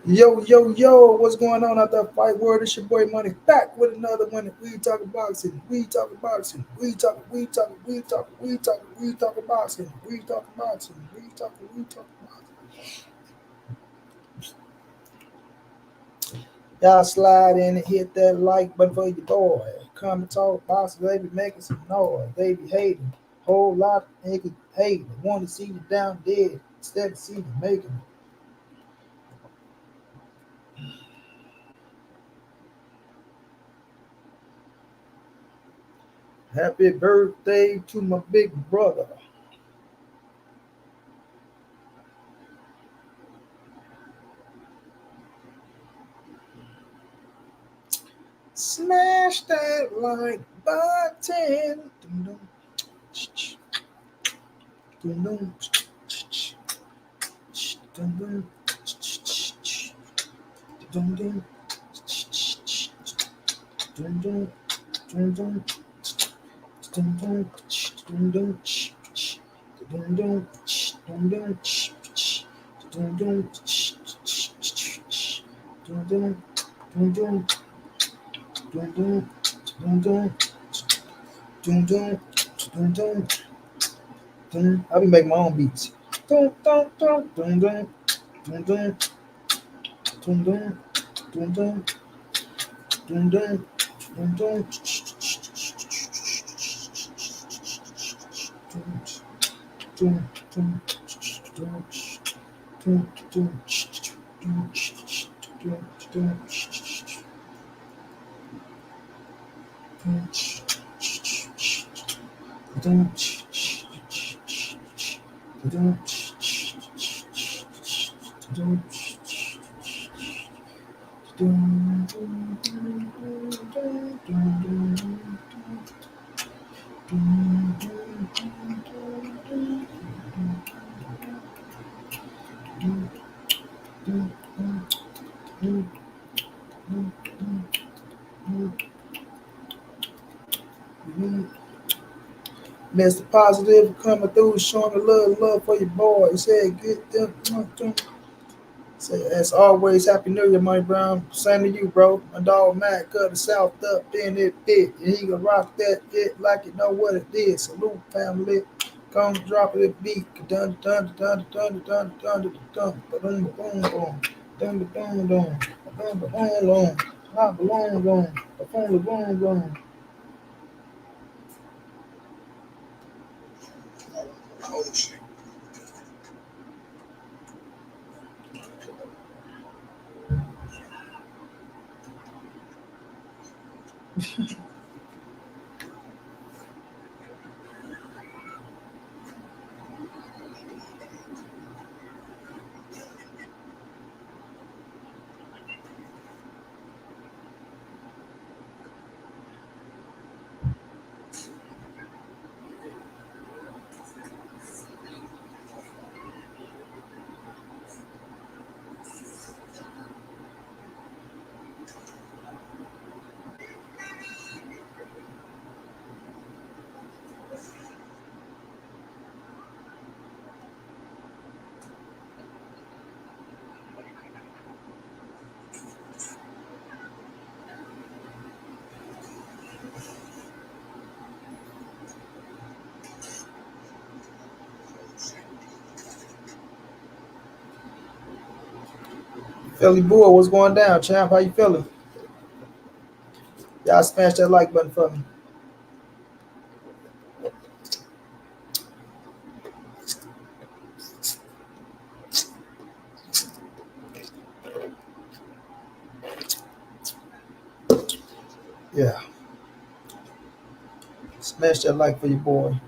Yo, yo, yo, what's going on out there, fight world? It's your boy Money back with another one. We talking boxing. We talking boxing. We talking boxing. We talking boxing. We talking boxing. Y'all slide in and hit that like button for your boy. Comment talk boxing, they be making some noise. They be hating. Whole lot of niggas hating. Want to see you down dead instead of seeing you making it. Happy birthday to my big brother. Smash that like button. Dum dum. Dum dum. Dum dum. Dum dum. Dum dum. Dum dum. Dum dum. Dum dum. Dum dum. Dum dum. Dum dum. Dum dum. Dum dum. Dum dum. Dum dum. Dum dum. Dum. I be making my own beats. Dum dum dum dum dum dum dum dum dum dum dum dum dum dum dum. Dum dum dum dum dum Mr. Positive coming through, showing a little love for your boy. He said, get them. Say, as always, Happy New Year, Money Brown. Same to you, bro. My dog Matt cut the South up in it fit. And he can rock that it like you know what it is. Salute, family. Come drop it beat. Dun dun dun dun dun dun dun dun boom boom boom. Dun dun dun dun. Dun dun dun dun. Not belong dun. Boom boom boom. Oh shit. Philly Bull, what's going down, champ? How you feeling? Y'all smash that like button for me. Yeah. Smash that like for your boy.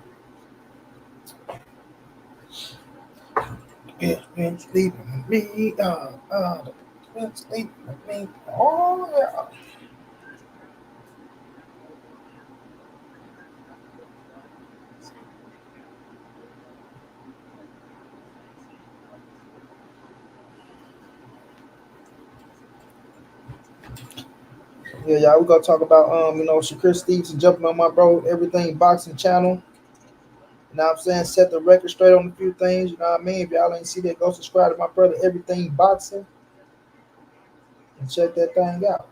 Yeah, been sleeping with me. Been sleeping with me. Oh, yeah. Yeah, y'all, we gonna talk about Shakur Stevenson jumping on my bro everything boxing channel. You know what I'm saying? Set the record straight on a few things, you know what I mean? If y'all ain't see that, go subscribe to my brother Everything Boxing. and check that thing out.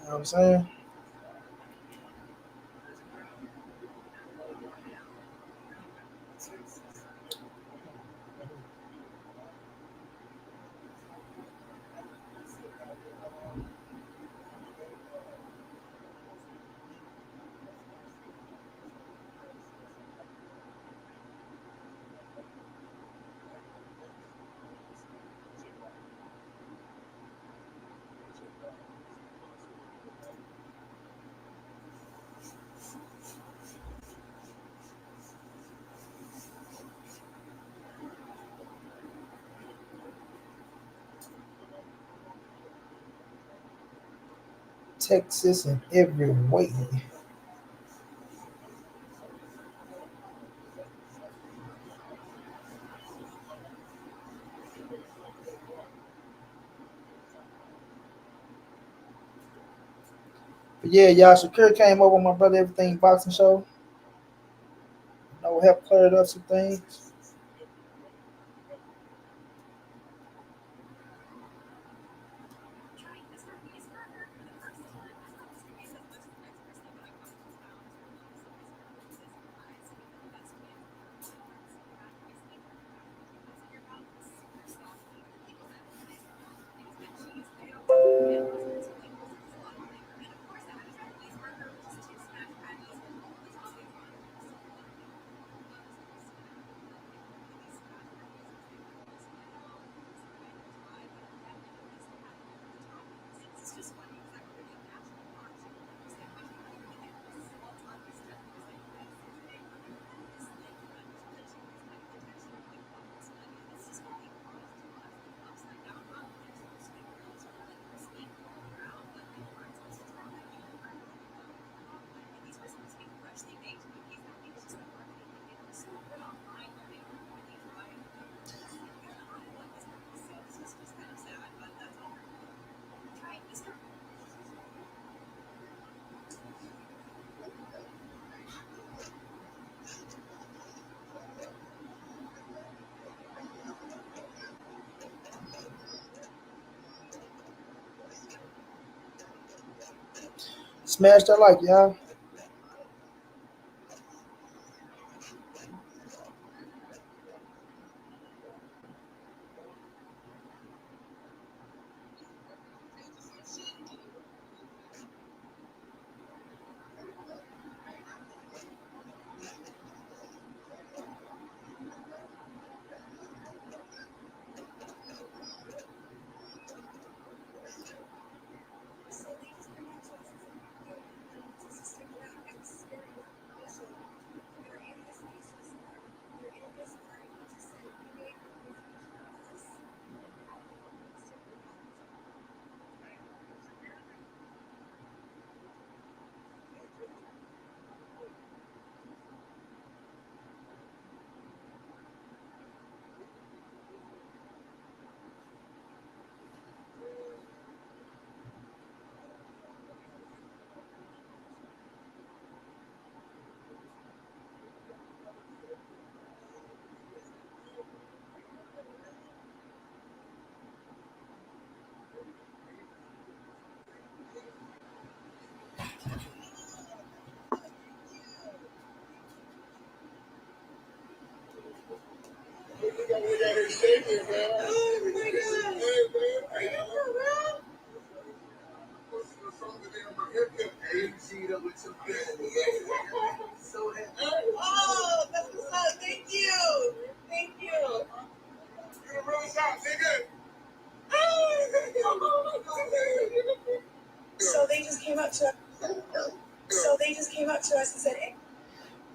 You know what I'm saying? Texas in every way. But yeah, y'all, Shakur came over my brother everything boxing show. No help cleared up some things. Smash that like, y'all.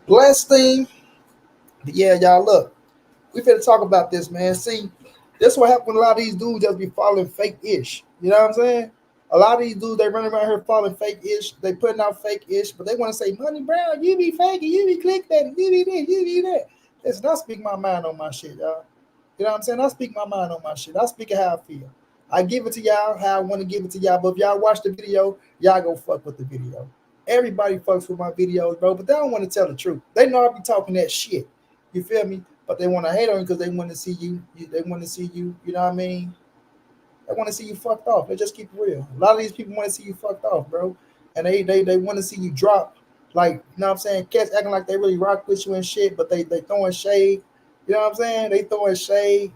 Blessed thing. But yeah, y'all, look. We finna talk about this, man. See, that's what happened when a lot of these dudes just be following fake ish. You know what I'm saying? A lot of these dudes, they run around here following fake ish. They putting out fake ish, but they want to say, Money Brown, you be faking, you be click that, you be this, you be that. Listen, I speak my mind on my shit, y'all. You know what I'm saying? I speak my mind on my shit. I speak it how I feel. I give it to y'all how I want to give it to y'all. But if y'all watch the video, y'all go fuck with the video. Everybody fucks with my videos, bro, but they don't want to tell the truth. They know I be talking that shit. You feel me? But they want to hate on you because they want to see you. They want to see you. You know what I mean? They want to see you fucked off. They just keep it real. A lot of these people want to see you fucked off, bro. And they want to see you drop. Like, you know what I'm saying? Cats acting like they really rock with you and shit, but they throwing shade. You know what I'm saying? They throwing shade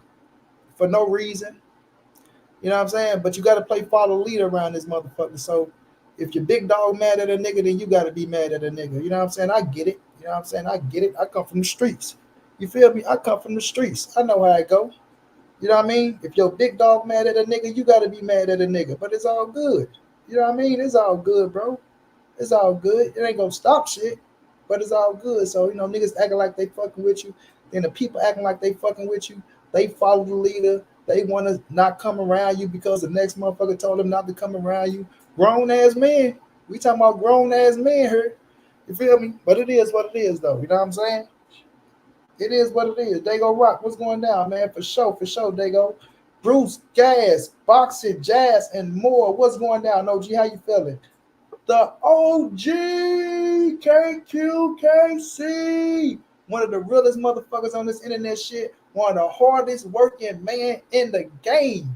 for no reason. You know what I'm saying? But you got to play follow leader around this motherfucker. So if your big dog mad at a nigga, then you got to be mad at a nigga. You know what I'm saying? I get it. You know what I'm saying? I get it. I come from the streets. You feel me? I come from the streets. I know how it go. You know what I mean? If your big dog mad at a nigga, you got to be mad at a nigga. But it's all good. You know what I mean? It's all good, bro. It's all good. It ain't going to stop shit, but it's all good. So, you know, niggas acting like they fucking with you. Then the people acting like they fucking with you. They follow the leader. They want to not come around you because the next motherfucker told them not to come around you. Grown ass men. We talking about grown ass men here. You feel me? But it is what it is, though. You know what I'm saying? It is what it is. Dago Rock, what's going down, man? For sure, Dago. Bruce, Gas, Boxing, Jazz, and more. What's going down, OG? How you feeling? The OG KQKC. One of the realest motherfuckers on this internet shit. One of the hardest working man in the game.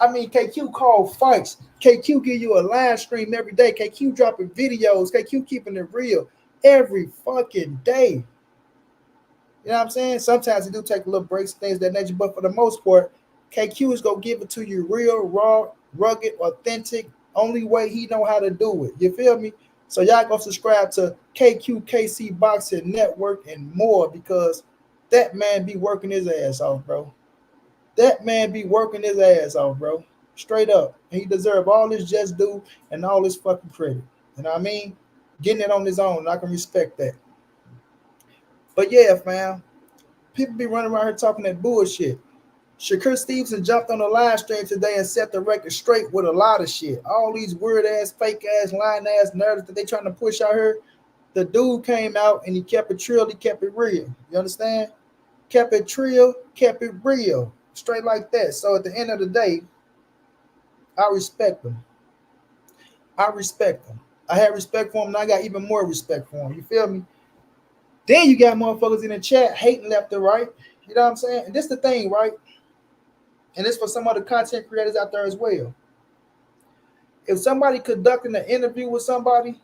I mean, KQ call fights. KQ give you a live stream every day. KQ dropping videos. KQ keeping it real every fucking day. You know what I'm saying? Sometimes it do take a little breaks, things of that nature, but for the most part, KQ is gonna give it to you real, raw, rugged, authentic, only way he know how to do it. You feel me? So y'all go subscribe to KQKC Boxing Network and more because that man be working his ass off, bro. That man be working his ass off, bro. Straight up. And he deserve all his just due and all his fucking credit. You know what I mean? Getting it on his own, and I can respect that. But yeah, fam, people be running around here talking that bullshit. Shakur Stevenson jumped on the live stream today and set the record straight with a lot of shit. All these weird ass, fake ass, lying ass narratives that they trying to push out here. The dude came out and he kept it trill, he kept it real. You understand? Kept it trill, kept it real. Straight like that. So at the end of the day, I respect them. I respect them. I had respect for him, and I got even more respect for him. You feel me? Then you got motherfuckers in the chat hating left and right. You know what I'm saying? And this the thing, right? And this for some other content creators out there as well. If somebody conducting an interview with somebody,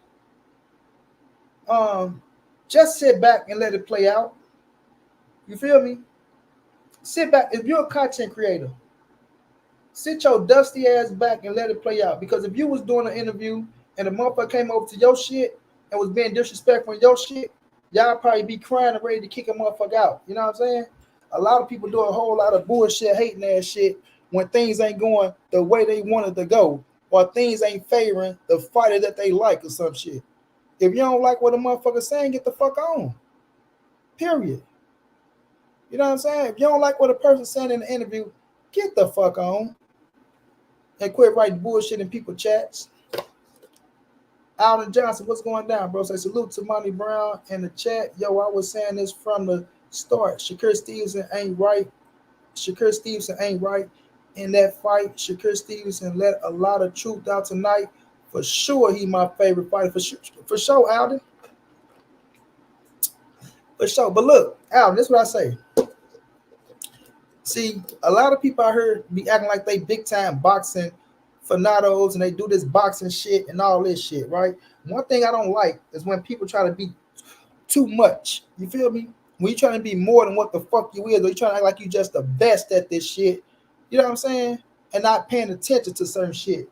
just sit back and let it play out. You feel me? Sit back. If you're a content creator, sit your dusty ass back and let it play out. Because if you was doing an interview and the motherfucker came over to your shit and was being disrespectful in your shit, y'all probably be crying and ready to kick a motherfucker out. You know what I'm saying? A lot of people do a whole lot of bullshit, hating ass shit when things ain't going the way they wanted to go, or things ain't favoring the fighter that they like or some shit. If you don't like what a motherfucker saying, get the fuck on. Period. You know what I'm saying? If you don't like what a person saying in the interview, get the fuck on. And quit writing bullshit in people chats. Alden Johnson, what's going down, bro? Say salute to Monty Brown in the chat. Yo, I was saying this from the start. Shakur Stevenson ain't right. Shakur Stevenson ain't right in that fight. Shakur Stevenson let a lot of truth out tonight. For sure, he my favorite fighter. For sure, Alden. For sure. But look, Alden, this is what I say. See, a lot of people out here be acting like they big time boxing fanatos and they do this boxing shit and all this shit, right? One thing I don't like is when people try to be too much. You feel me? When you trying to be more than what the fuck you is, or you trying to act like you just the best at this shit, you know what I'm saying? And not paying attention to certain shit.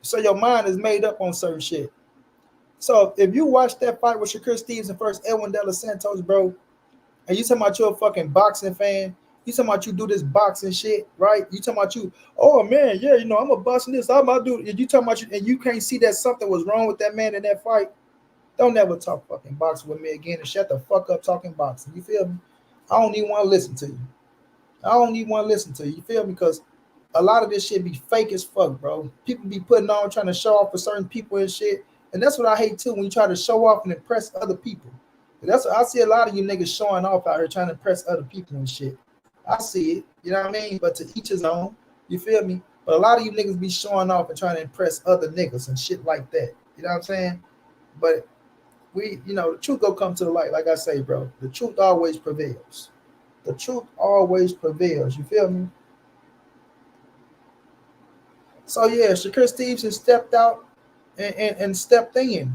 So your mind is made up on certain shit. So if you watch that fight with Shakur Stevenson versus Edwin De Los Santos, bro, and you talking about you're a fucking boxing fan, you talking about you do this boxing shit, right? You talking about you, oh man, yeah, you know, I'm a boxing this, I'm about to do it. You talking about you, and you can't see that something was wrong with that man in that fight. Don't never talk fucking boxing with me again and shut the fuck up talking boxing. You feel me? I don't even want to listen to you. I don't even want to listen to you. You feel me? Because a lot of this shit be fake as fuck, bro. People be putting on trying to show off for certain people and shit. And that's what I hate too, when you try to show off and impress other people. That's what I see a lot of you niggas showing off out here trying to impress other people and shit. I see it, you know what I mean? But to each his own, you feel me? But a lot of you niggas be showing off and trying to impress other niggas and shit like that. You know what I'm saying? But the truth go come to the light. Like I say, bro, the truth always prevails. The truth always prevails. You feel me? So yeah, Shakur Stevenson stepped out and stepped in. You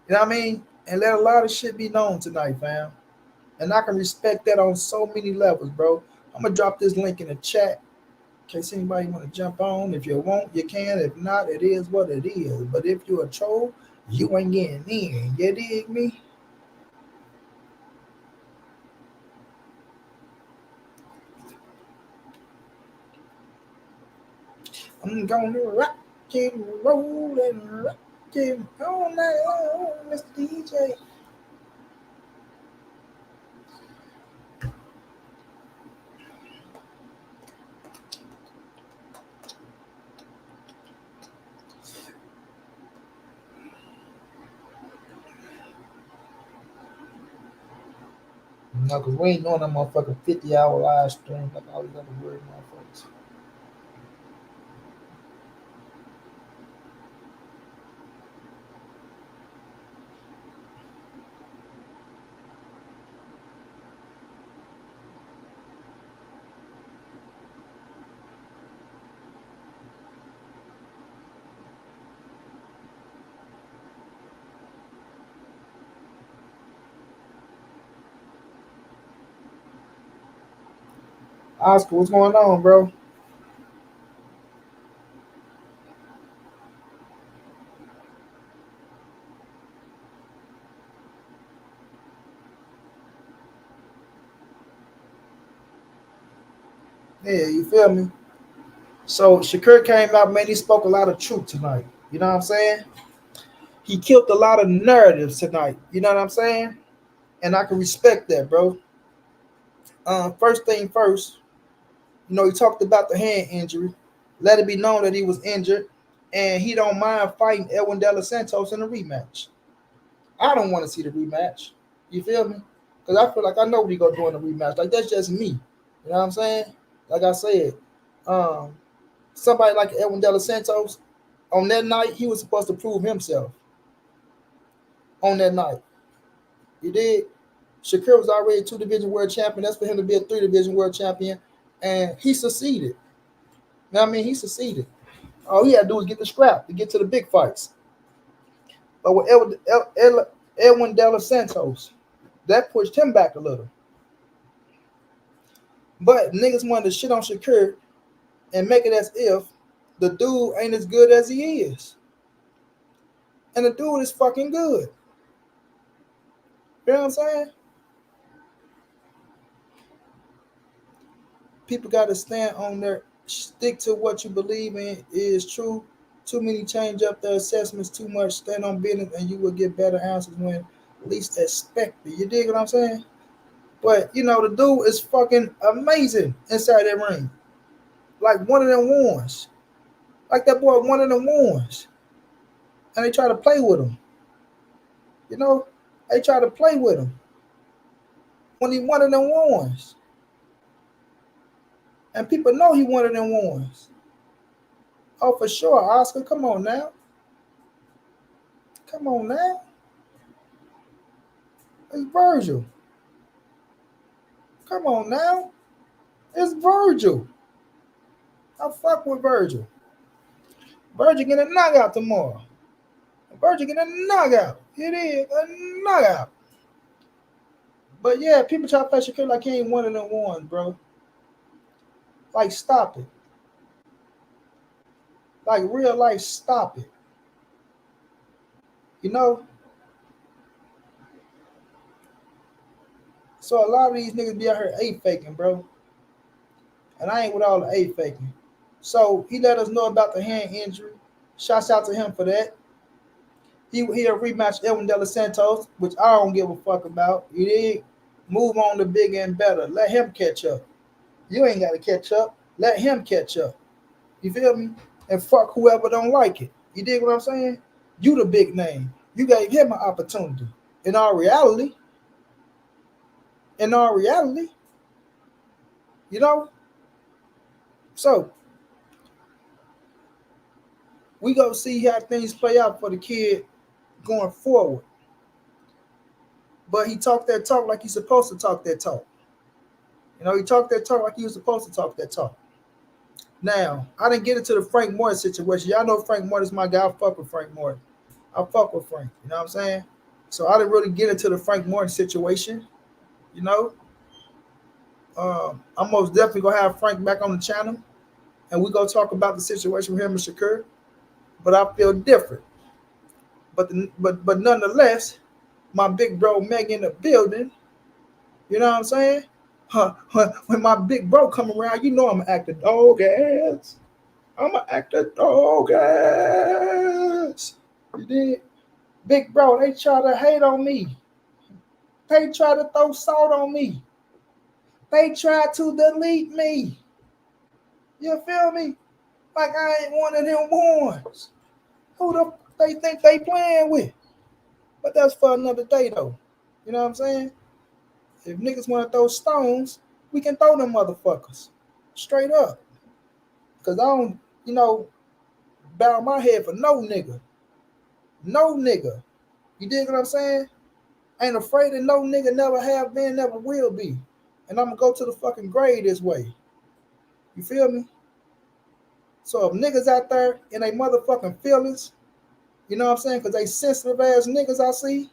know what I mean? And let a lot of shit be known tonight, fam. And I can respect that on so many levels, bro. I'm gonna drop this link in the chat in case anybody want to jump on. If you want, you can. If not, it is what it is. But if you're a troll, you ain't getting in. You dig me? I'm gonna rock and roll and rock and all night long, Mr. DJ. No, because we ain't doing that motherfucking 50-hour live stream like all these other weird motherfuckers. Oscar, what's going on, bro? Yeah, you feel me? So Shakur came out, man. He spoke a lot of truth tonight. You know what I'm saying? He killed a lot of narratives tonight. You know what I'm saying? And I can respect that, bro. First thing first, he talked about the hand injury. Let it be known that he was injured, and he don't mind fighting Edwin De Los Santos in a rematch. I don't want to see the rematch. You feel me? Because I feel like I know what he gonna do in the rematch. Like that's just me. You know what I'm saying? Like I said, um, somebody like Edwin De Los Santos on that night, he was supposed to prove himself. On that night, he did. Shakur was already a 2-division world champion. That's for him to be a 3-division world champion, and he succeeded. You know what I mean? He succeeded. All he had to do was get the scrap to get to the big fights. But with Edwin De Los Santos, that pushed him back a little. But niggas wanted to shit on Shakur and make it as if the dude ain't as good as he is. And the dude is fucking good. You know what I'm saying? People got to stand on their, stick to what you believe in is true. Too many change up their assessments too much. Stand on business and you will get better answers when least expected. You dig what I'm saying? But, the dude is fucking amazing inside that ring. Like one of them ones. Like that boy, one of them ones. And they try to play with him. They try to play with him. When he one of them ones. And people know he one of them ones. Oh, for sure, Oscar. Come on now. Come on now. It's Virgil. Come on now. It's Virgil. I fuck with Virgil. Virgil get a knockout tomorrow. Virgil get a knockout. It is a knockout. But yeah, people try to play Shakur like he ain't one of them ones, bro. Like, stop it. Like, real life, stop it. So a lot of these niggas be out here A faking, bro. And I ain't with all the A faking. So he let us know about the hand injury. Shouts out to him for that. He'll rematch Edwin De Los Santos, which I don't give a fuck about. You did move on to bigger and better. Let him catch up. You ain't got to catch up. Let him catch up. You feel me? And fuck whoever don't like it. You dig what I'm saying? You the big name. You gave him an opportunity. In our reality, in our reality, you know. So we go see how things play out for the kid going forward. But he talked that talk like he's supposed to talk that talk. You know, he talked that talk like he was supposed to talk that talk. Now, I didn't get into the Frank Morton situation. Y'all know Frank Morton's my guy. I fuck with Frank Morton. I fuck with Frank. You know what I'm saying? So I didn't really get into the Frank Morton situation. You know, I'm most definitely gonna have Frank back on the channel, and we gonna talk about the situation with him and Shakur. But I feel different. But nonetheless, my big bro Meg in the building. You know what I'm saying? When my big bro come around, you know I'm gonna act a dog ass. I'm gonna act a dog ass. You did? Big bro, they try to hate on me. They try to throw salt on me. They try to delete me. You feel me? Like I ain't one of them ones. Who the they think they playing with? But that's for another day though. You know what I'm saying? If niggas want to throw stones, we can throw them motherfuckers. Straight up. Cause I don't, you know, bow my head for no nigga. No nigga. You dig what I'm saying? Ain't afraid of no nigga, never have been, never will be. And I'm gonna go to the fucking grave this way. You feel me? So if niggas out there in they motherfucking feelings, you know what I'm saying? Because they sensitive ass niggas I see,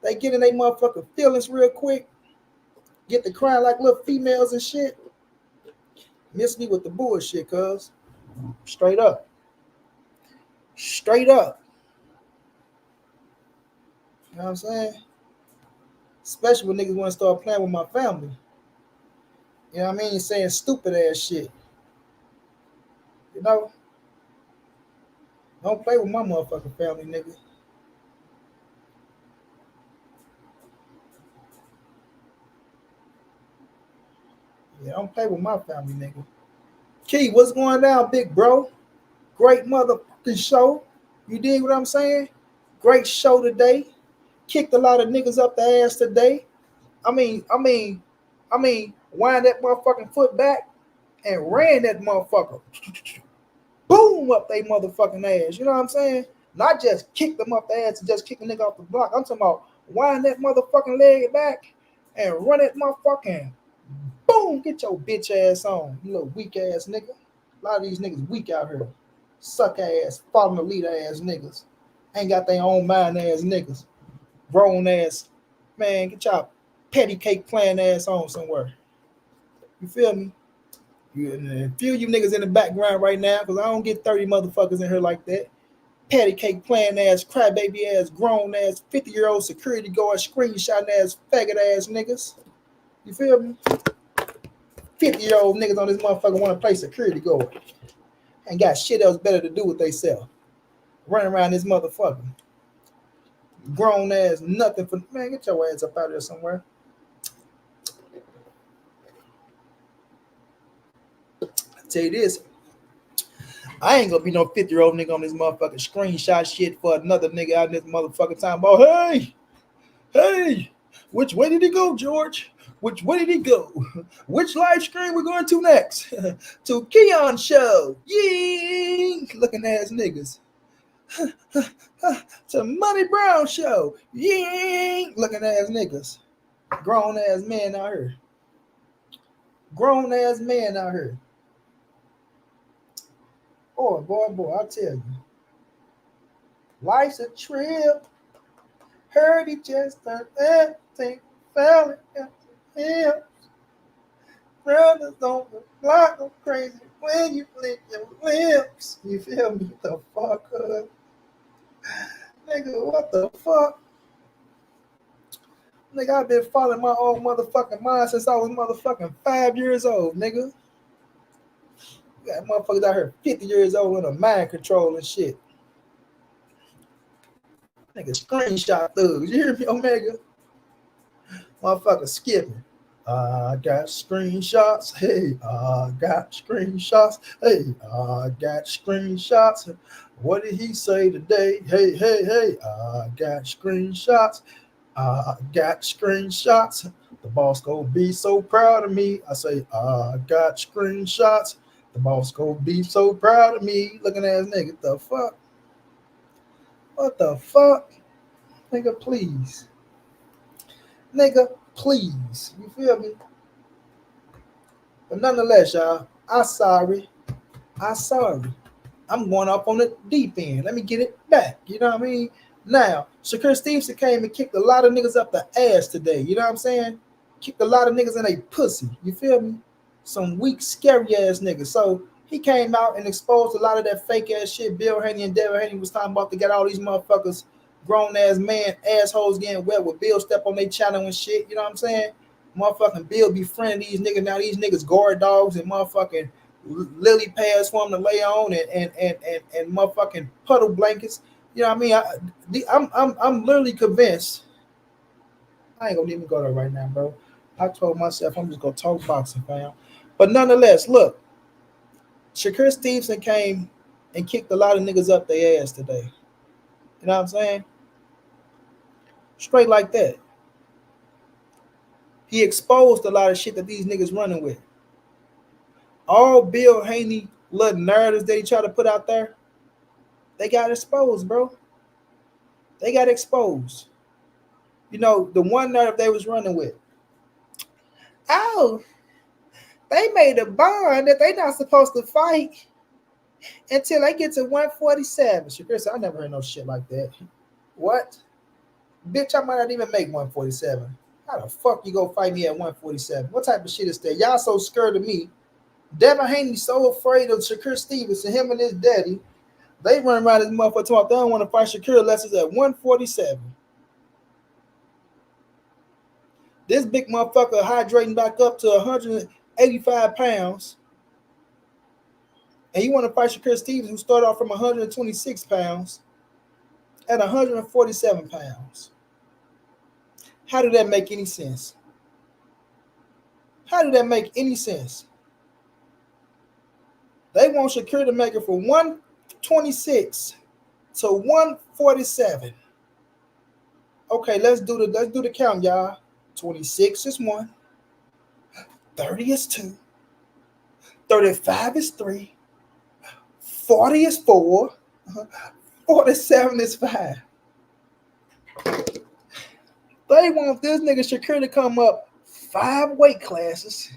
they get in they motherfucking feelings real quick, get to crying like little females and shit. Miss me with the bullshit, cuz. Straight up. Straight up. You know what I'm saying? Especially when niggas want to start playing with my family. You know what I mean? Saying stupid ass shit. You know? Don't play with my motherfucking family, nigga. Yeah, don't play with my family, nigga. Key, what's going down, big bro? Great motherfucking show. You dig what I'm saying? Great show today. Kicked a lot of niggas up the ass today. I mean, wind that motherfucking foot back and ran that motherfucker. Boom up they motherfucking ass. You know what I'm saying? Not just kick them up the ass and just kick a nigga off the block. I'm talking about wind that motherfucking leg back and run that motherfucking boom. Get your bitch ass on, you little weak ass nigga. A lot of these niggas weak out here. Suck ass, falling the leader ass niggas. Ain't got their own mind ass niggas. Grown ass. Man, get y'all petty cake playing ass on somewhere. You feel me? A few of you niggas in the background right now, because I don't get 30 motherfuckers in here like that. Patty cake playing ass, crybaby ass, grown ass, 50-year-old security guard, screenshotting ass, faggot ass niggas. You feel me? 50-year-old niggas on this motherfucker want to play security guard. Ain't got shit else better to do with theyself. Running around this motherfucker. Grown ass, nothing for, man, get your ass up out of there somewhere. I tell you this, I ain't gonna be no 50-year-old nigga on this motherfucking screenshot shit for another nigga out in this motherfucking time about, hey, which way did he go, George? Which way did he go? Which live stream we're going to next? To Keon show. Yee! Looking ass niggas. To Money Brown show. Yee! Looking ass niggas. Grown ass man out here. Grown ass man out here. Boy, I tell you. Life's a trip. Heard he just turned everything. Fell into him. Brothers on the block go crazy when you flick your lips. You feel me? The fuck up. Nigga, what the fuck? Nigga, I've been following my own motherfucking mind since I was motherfucking 5 years old, nigga. You got motherfuckers out here 50 years old in a mind control and shit. Nigga, screenshot thugs. You hear me, Omega? Motherfucker skipping. I got screenshots. Hey, I got screenshots. Hey, I got screenshots. What did he say today? Hey, hey, hey, I got screenshots. I got screenshots. The boss gonna be so proud of me. I say, I got screenshots. The boss gonna be so proud of me. Looking at his nigga, the fuck? What the fuck? Nigga, please. Nigga, please. You feel me? But nonetheless, y'all, I sorry. I sorry. I'm going up on the deep end. Let me get it back. You know what I mean? Now, Shakur Stevenson came and kicked a lot of niggas up the ass today. You know what I'm saying? Kicked a lot of niggas in a pussy. You feel me? Some weak, scary ass niggas. So he came out and exposed a lot of that fake ass shit Bill Haney and Devin Haney was talking about to get all these motherfuckers, grown ass man, assholes getting wet with Bill step on their channel and shit. You know what I'm saying? Motherfucking Bill befriending these niggas. Now these niggas guard dogs and motherfucking lily pads for them to lay on and motherfucking puddle blankets. You know what I mean? I'm literally convinced. I ain't gonna even go there right now, bro. I told myself I'm just gonna talk boxing, fam. But nonetheless, look, Shakur Stevenson came and kicked a lot of niggas up their ass today. You know what I'm saying? Straight like that. He exposed a lot of shit that these niggas running with. All Bill Haney little narratives that he tried to put out there, they got exposed, bro. They got exposed. You know, the one narrative they was running with. Oh, they made a bond that they not supposed to fight until they get to 147. Shakur said, I never heard no shit like that. What? Bitch, I might not even make 147. How the fuck you go fight me at 147? What type of shit is that? Y'all so scared of me. Devin Haney so afraid of Shakur Stevenson, him and his daddy. They run around this motherfucker talking about they don't want to fight Shakur unless it's at 147. This big motherfucker hydrating back up to 185 pounds. And you want to fight Shakur Stevenson, who started off from 126 pounds at 147 pounds. How did that make any sense? How did that make any sense? They want Shakur to make it from 126 to 147. Okay, let's do the count, y'all. 26 is 1. 30 is 2. 35 is 3. 40 is 4. 47 is 5. They want this nigga Shakur to come up 5 weight classes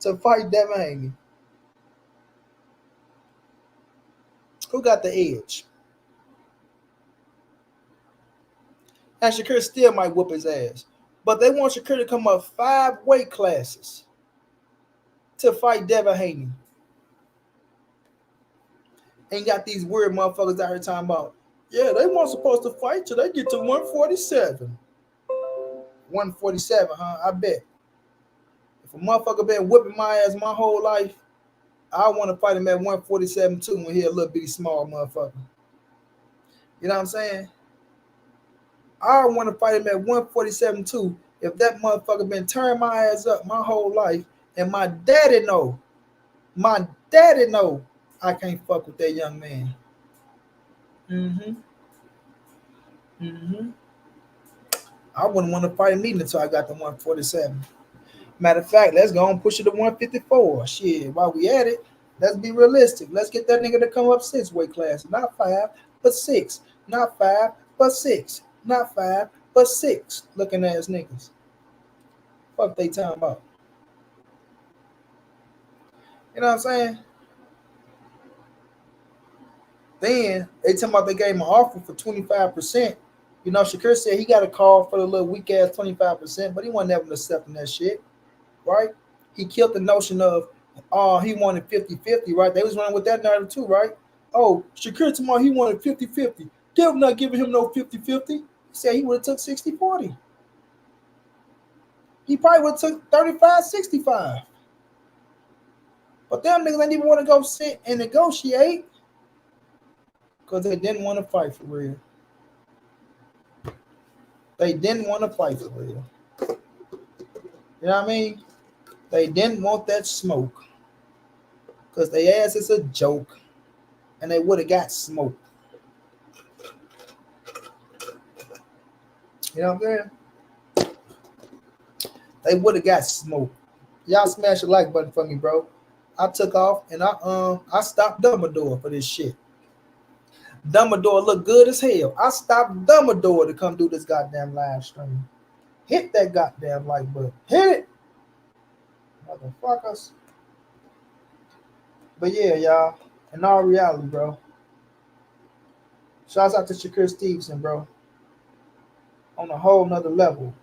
to fight Devin Haney. Who got the edge? And Shakur still might whoop his ass. But they want Shakur to come up 5 weight classes to fight Devin Haney. And got these weird motherfuckers out here talking about, yeah, they weren't supposed to fight till they get to 147. 147, huh? I bet. If a motherfucker been whipping my ass my whole life, I want to fight him at 147 too when he a little bitty small motherfucker. You know what I'm saying? I want to fight him at 147 too if that motherfucker been turning my ass up my whole life and my daddy know I can't fuck with that young man. I wouldn't want to fight him either until I got to 147. Matter of fact, let's go and push it to 154. Shit, while we at it, let's be realistic. Let's get that nigga to come up 6 weight classes. Not 5, but 6. Not 5, but 6. Not 5, but 6. Looking ass niggas. Fuck they talking about. You know what I'm saying? Then they talking about they gave him an offer for 25%. You know, Shakur said he got a call for the little weak ass 25%, but he wasn't ever accepting that shit. Right? He killed the notion of, he wanted 50-50, right? They was running with that narrative too, right? Oh, Shakur tomorrow, he wanted 50-50. Devin not giving him no 50-50. He said he would have took 60-40. He probably would have took 35-65. But them niggas ain't even want to go sit and negotiate because they didn't want to fight for real. They didn't want to fight for real. You know what I mean? They didn't want that smoke because they ass is a joke, and they would have got smoked. You know what I'm saying? They would have got smoked. Y'all smash the like button for me, bro. I took off and I stopped Dumbledore for this shit. Dumbledore looked good as hell. I stopped Dumbledore to come do this goddamn live stream. Hit that goddamn like button. Hit it, motherfuckers. But yeah, y'all. In all reality, bro. Shouts out to Shakur Stevenson, bro. On a whole nother level.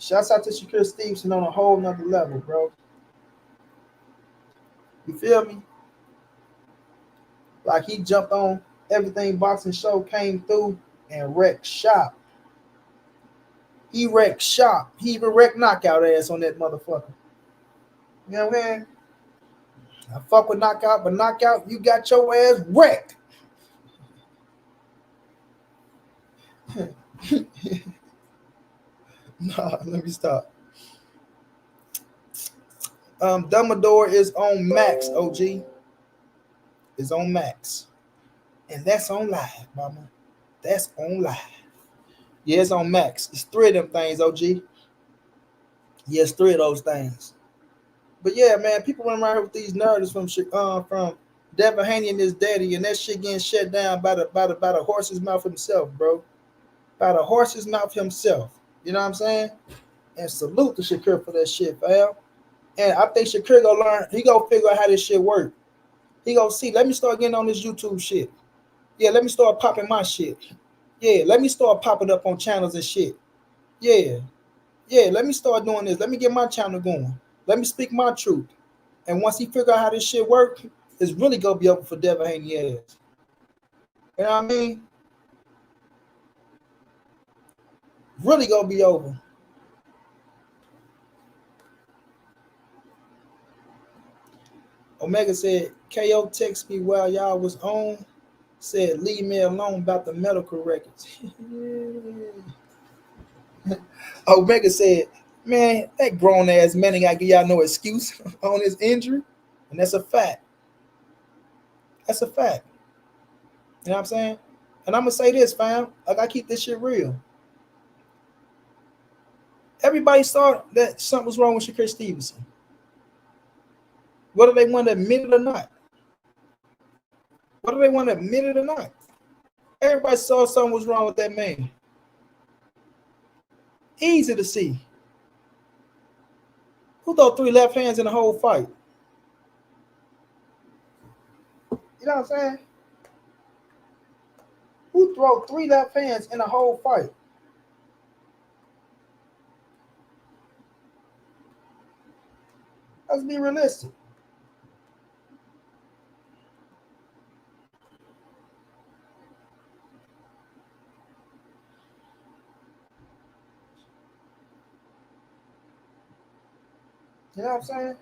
Shouts out to Shakur Stevenson on a whole nother level, bro. You feel me? Like he jumped on everything boxing show, came through and wrecked shop. He wrecked shop. He even wrecked knockout ass on that motherfucker. You know what I mean? I fuck with knockout, but knockout, you got your ass wrecked. Nah, let me stop. Dumbledore is on Max, OG. Is on Max. And that's on live, mama. That's on live. Yeah, it's on Max. It's 3 of them things, OG. Yes, 3 of those things. But yeah, man, people run around here with these narratives from Devin Haney and his daddy, and that shit getting shut down by the horse's mouth himself, bro. By the horse's mouth himself. You know what I'm saying? And salute to Shakur for that shit, fam. And I think Shakur gonna learn. He gonna figure out how this shit work. He gonna see. Let me start getting on this YouTube shit. Yeah, let me start popping my shit. Yeah, let me start popping up on channels and shit. Yeah, let me start doing this. Let me get my channel going. Let me speak my truth. And once he figure out how this shit work, it's really gonna be open for Devin Haney ass. You know what I mean? Really gonna be over. Omega said, KO text me while y'all was on. Said, leave me alone about the medical records. Omega said, man, that grown ass man ain't gotta give y'all no excuse on his injury. And that's a fact. That's a fact. You know what I'm saying? And I'm gonna say this, fam. I gotta keep this shit real. Everybody saw that something was wrong with Shakur Stevenson. Whether they want to admit it or not. Whether they want to admit it or not. Everybody saw something was wrong with that man. Easy to see. Who threw 3 left hands in the whole fight? You know what I'm saying? Who threw 3 left hands in the whole fight? Let's be realistic. You know what I'm saying?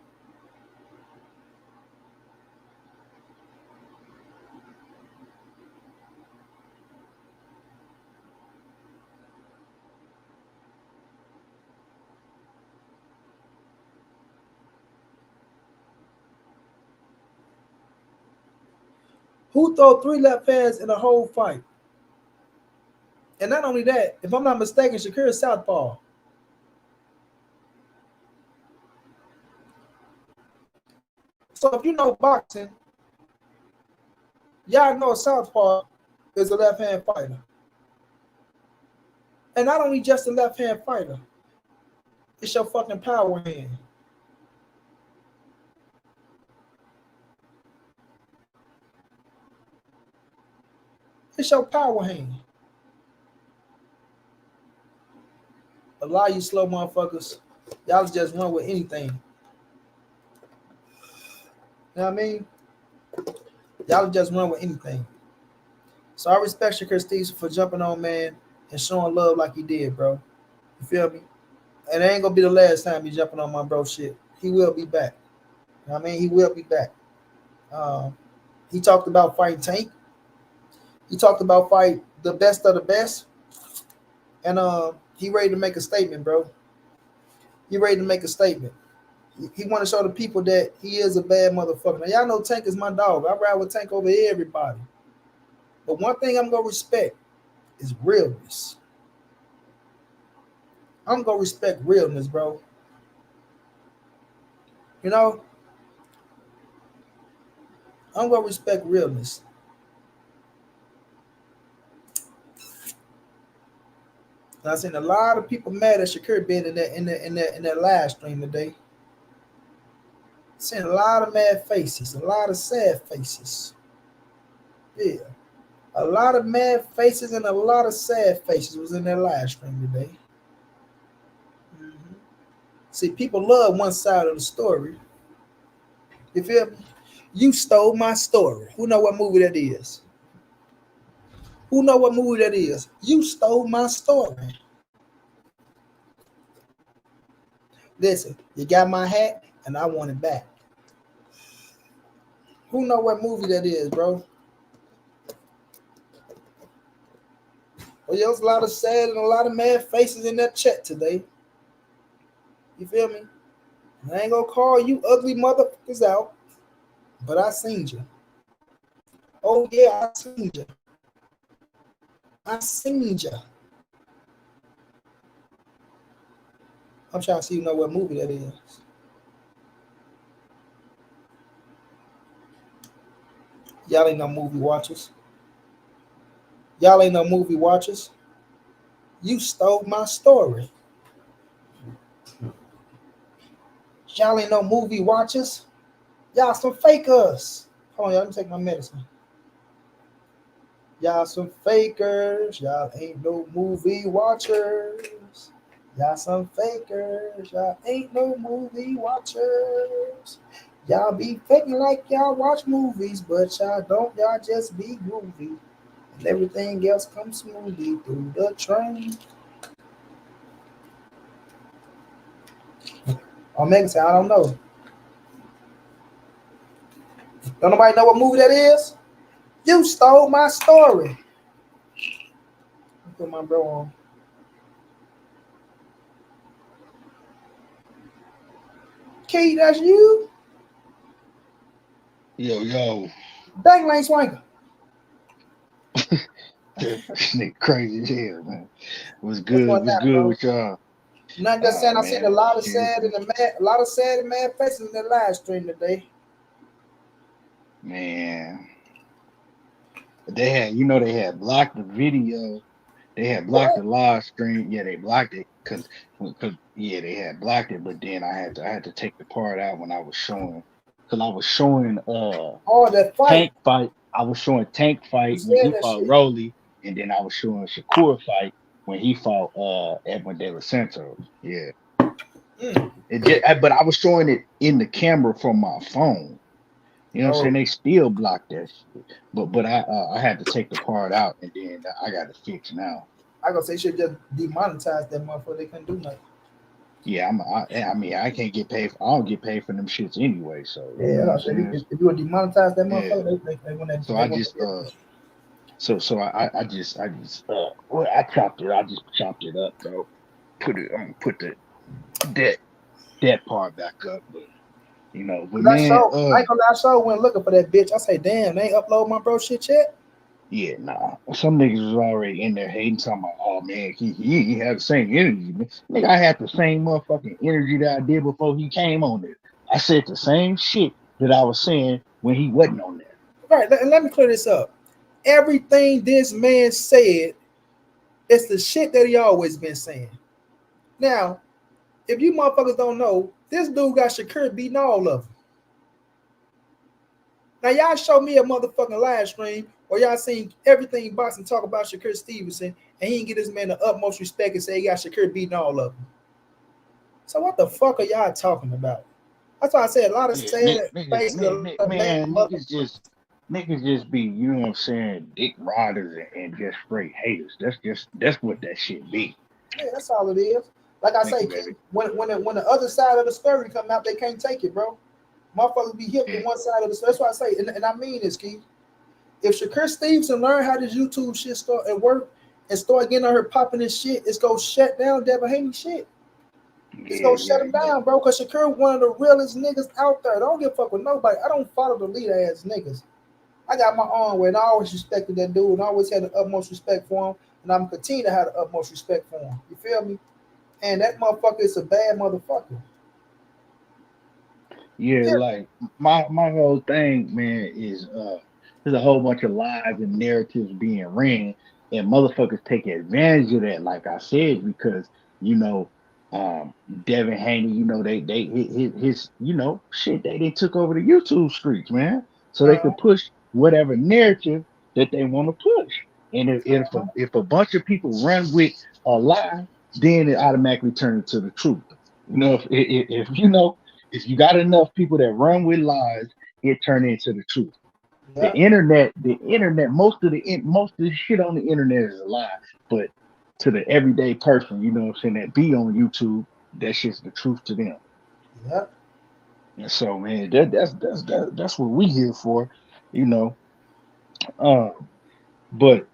Who threw 3 left hands in the whole fight? And not only that, if I'm not mistaken, Shakur is southpaw. So if you know boxing, y'all know southpaw is a left-hand fighter. And not only just a left-hand fighter, it's your fucking power hand. It's your power hand. A lot of you slow motherfuckers, y'all just run with anything. You know what I mean? Y'all just run with anything. So I respect Shakur Stevenson for jumping on, man, and showing love like he did, bro. You feel me? And it ain't gonna be the last time he jumping on my bro shit. He will be back. You know what I mean? He will be back. He talked about fighting Tank. He talked about fight the best of the best, and he ready to make a statement, bro. He ready to make a statement. He want to show the people that he is a bad motherfucker. Now y'all know Tank is my dog. I ride with Tank over everybody. But one thing I'm gonna respect is realness. I'm gonna respect realness, bro. You know, I'm gonna respect realness. And I seen a lot of people mad at Shakur being in that live stream today. Seen a lot of mad faces, a lot of sad faces. Yeah. A lot of mad faces and a lot of sad faces was in that live stream today. Mm-hmm. See, people love one side of the story. You feel me? You stole my story. Who know what movie that is? Who know what movie that is? You stole my story. Listen, you got my hat and I want it back. Who know what movie that is, bro? Well, there was a lot of sad and a lot of mad faces in that chat today. You feel me? And I ain't gonna call you ugly motherfuckers out, but I seen you. Oh yeah, I seen you. I seen you. I'm trying to see you know what movie that is. Y'all ain't no movie watchers. Y'all ain't no movie watchers. You stole my story. Y'all ain't no movie watchers. Y'all some fakers. Hold on, y'all. Let me take my medicine. Y'all some fakers. Y'all ain't no movie watchers. Y'all some fakers. Y'all ain't no movie watchers. Y'all be faking like y'all watch movies, but y'all don't. Y'all just be groovy. And everything else comes smoothly through the train. Oh, Megan said, I don't know. Don't nobody know what movie that is? You stole my story. Put my bro on. Key, that's you? Yo. Dang Lane Swanker. Nigga crazy as hell, man. What's What's good? going What's on, good bro? with y'all? Nothing just saying I seen a Man, lot of shit. sad and a lot of sad and mad faces in the live stream today. Man. They had blocked the video. They had blocked the What? live stream. Yeah, they blocked it because yeah, they had blocked it. But then I had to take the part out when I was showing because I was showing All that fight. Tank fight. I was showing Tank You fight when said he that fought shit. Rolly, and then I was showing Shakur fight when he fought Edwin De Los Santos. Yeah, Mm. but I was showing it in the camera from my phone. You know what I'm saying? Oh, They still blocked that shit. But I had to take the part out, and then I got it fixed now. I gonna say should just demonetize that motherfucker. They couldn't do nothing. Yeah, I mean I can't get paid. I don't get paid for them shits anyway. So you know Yeah, what I'm I said saying? if you would demonetize that Yeah. motherfucker, they want that So they I want just that. well, I chopped it. I just chopped it up, bro. I'm gonna put that that part back up, but Cause I man, show I ain't gonna lie, I show went looking for that bitch. I say, damn, they ain't upload my bro shit yet. yeah, nah. Some niggas was already in there hating, talking about, oh man, he had the same energy, man. Nigga, I had the same motherfucking energy that I did before he came on there. I said the same shit that I was saying when he wasn't on there. Right, and let me clear this up. Everything this man said, it's the shit that he always been saying. Now, if you motherfuckers don't know, this dude got Shakur beating all of them. Now y'all show me a motherfucking live stream or y'all seen everything boxing talk about Shakur Stevenson and he didn't get this man the utmost respect and say he got Shakur beating all of them. So what the fuck are y'all talking about? That's why I said a lot of Yeah, sad faces, a lot of bad man, motherfuckers. niggas just be, you know what I'm saying, dick riders and just straight haters. That's what that shit be. Yeah, that's all it is. Like I Thank say, you, Keith, baby. when the other side of the story come out, they can't take it, bro. Motherfuckers be hip to Yeah, one side of the story. That's why I say, and I mean this, Keith. If Shakur Stevenson learn how this YouTube shit start and work and start getting on her popping this shit, it's gonna shut down Devin Haney shit. It's Yeah, gonna shut yeah, him yeah. down, bro. Cause Shakur one of the realest niggas out there. Don't give a fuck with nobody. I don't follow the leader ass niggas. I got my own way, and I always respected that dude, and I always had the utmost respect for him, and I'm gonna continue to have the utmost respect for him. You feel me? And that motherfucker is a bad motherfucker. Yeah, Period. like my whole thing, man, is there's a whole bunch of lies and narratives being ran, and motherfuckers take advantage of that. Like I said, because you know, um, Devin Haney, they his shit they took over the YouTube streets, man, so they Uh, could push whatever narrative that they want to push. And if a bunch of people run with a lie, then it automatically turns into the truth. If if you got enough people that run with lies, it turn into the truth. yeah, The internet, most of the shit on the internet is a lie. But to the everyday person, what I'm saying, that be on YouTube, that shit's the truth to them. yeah. And so, man, that's what we here for, you know. Um, but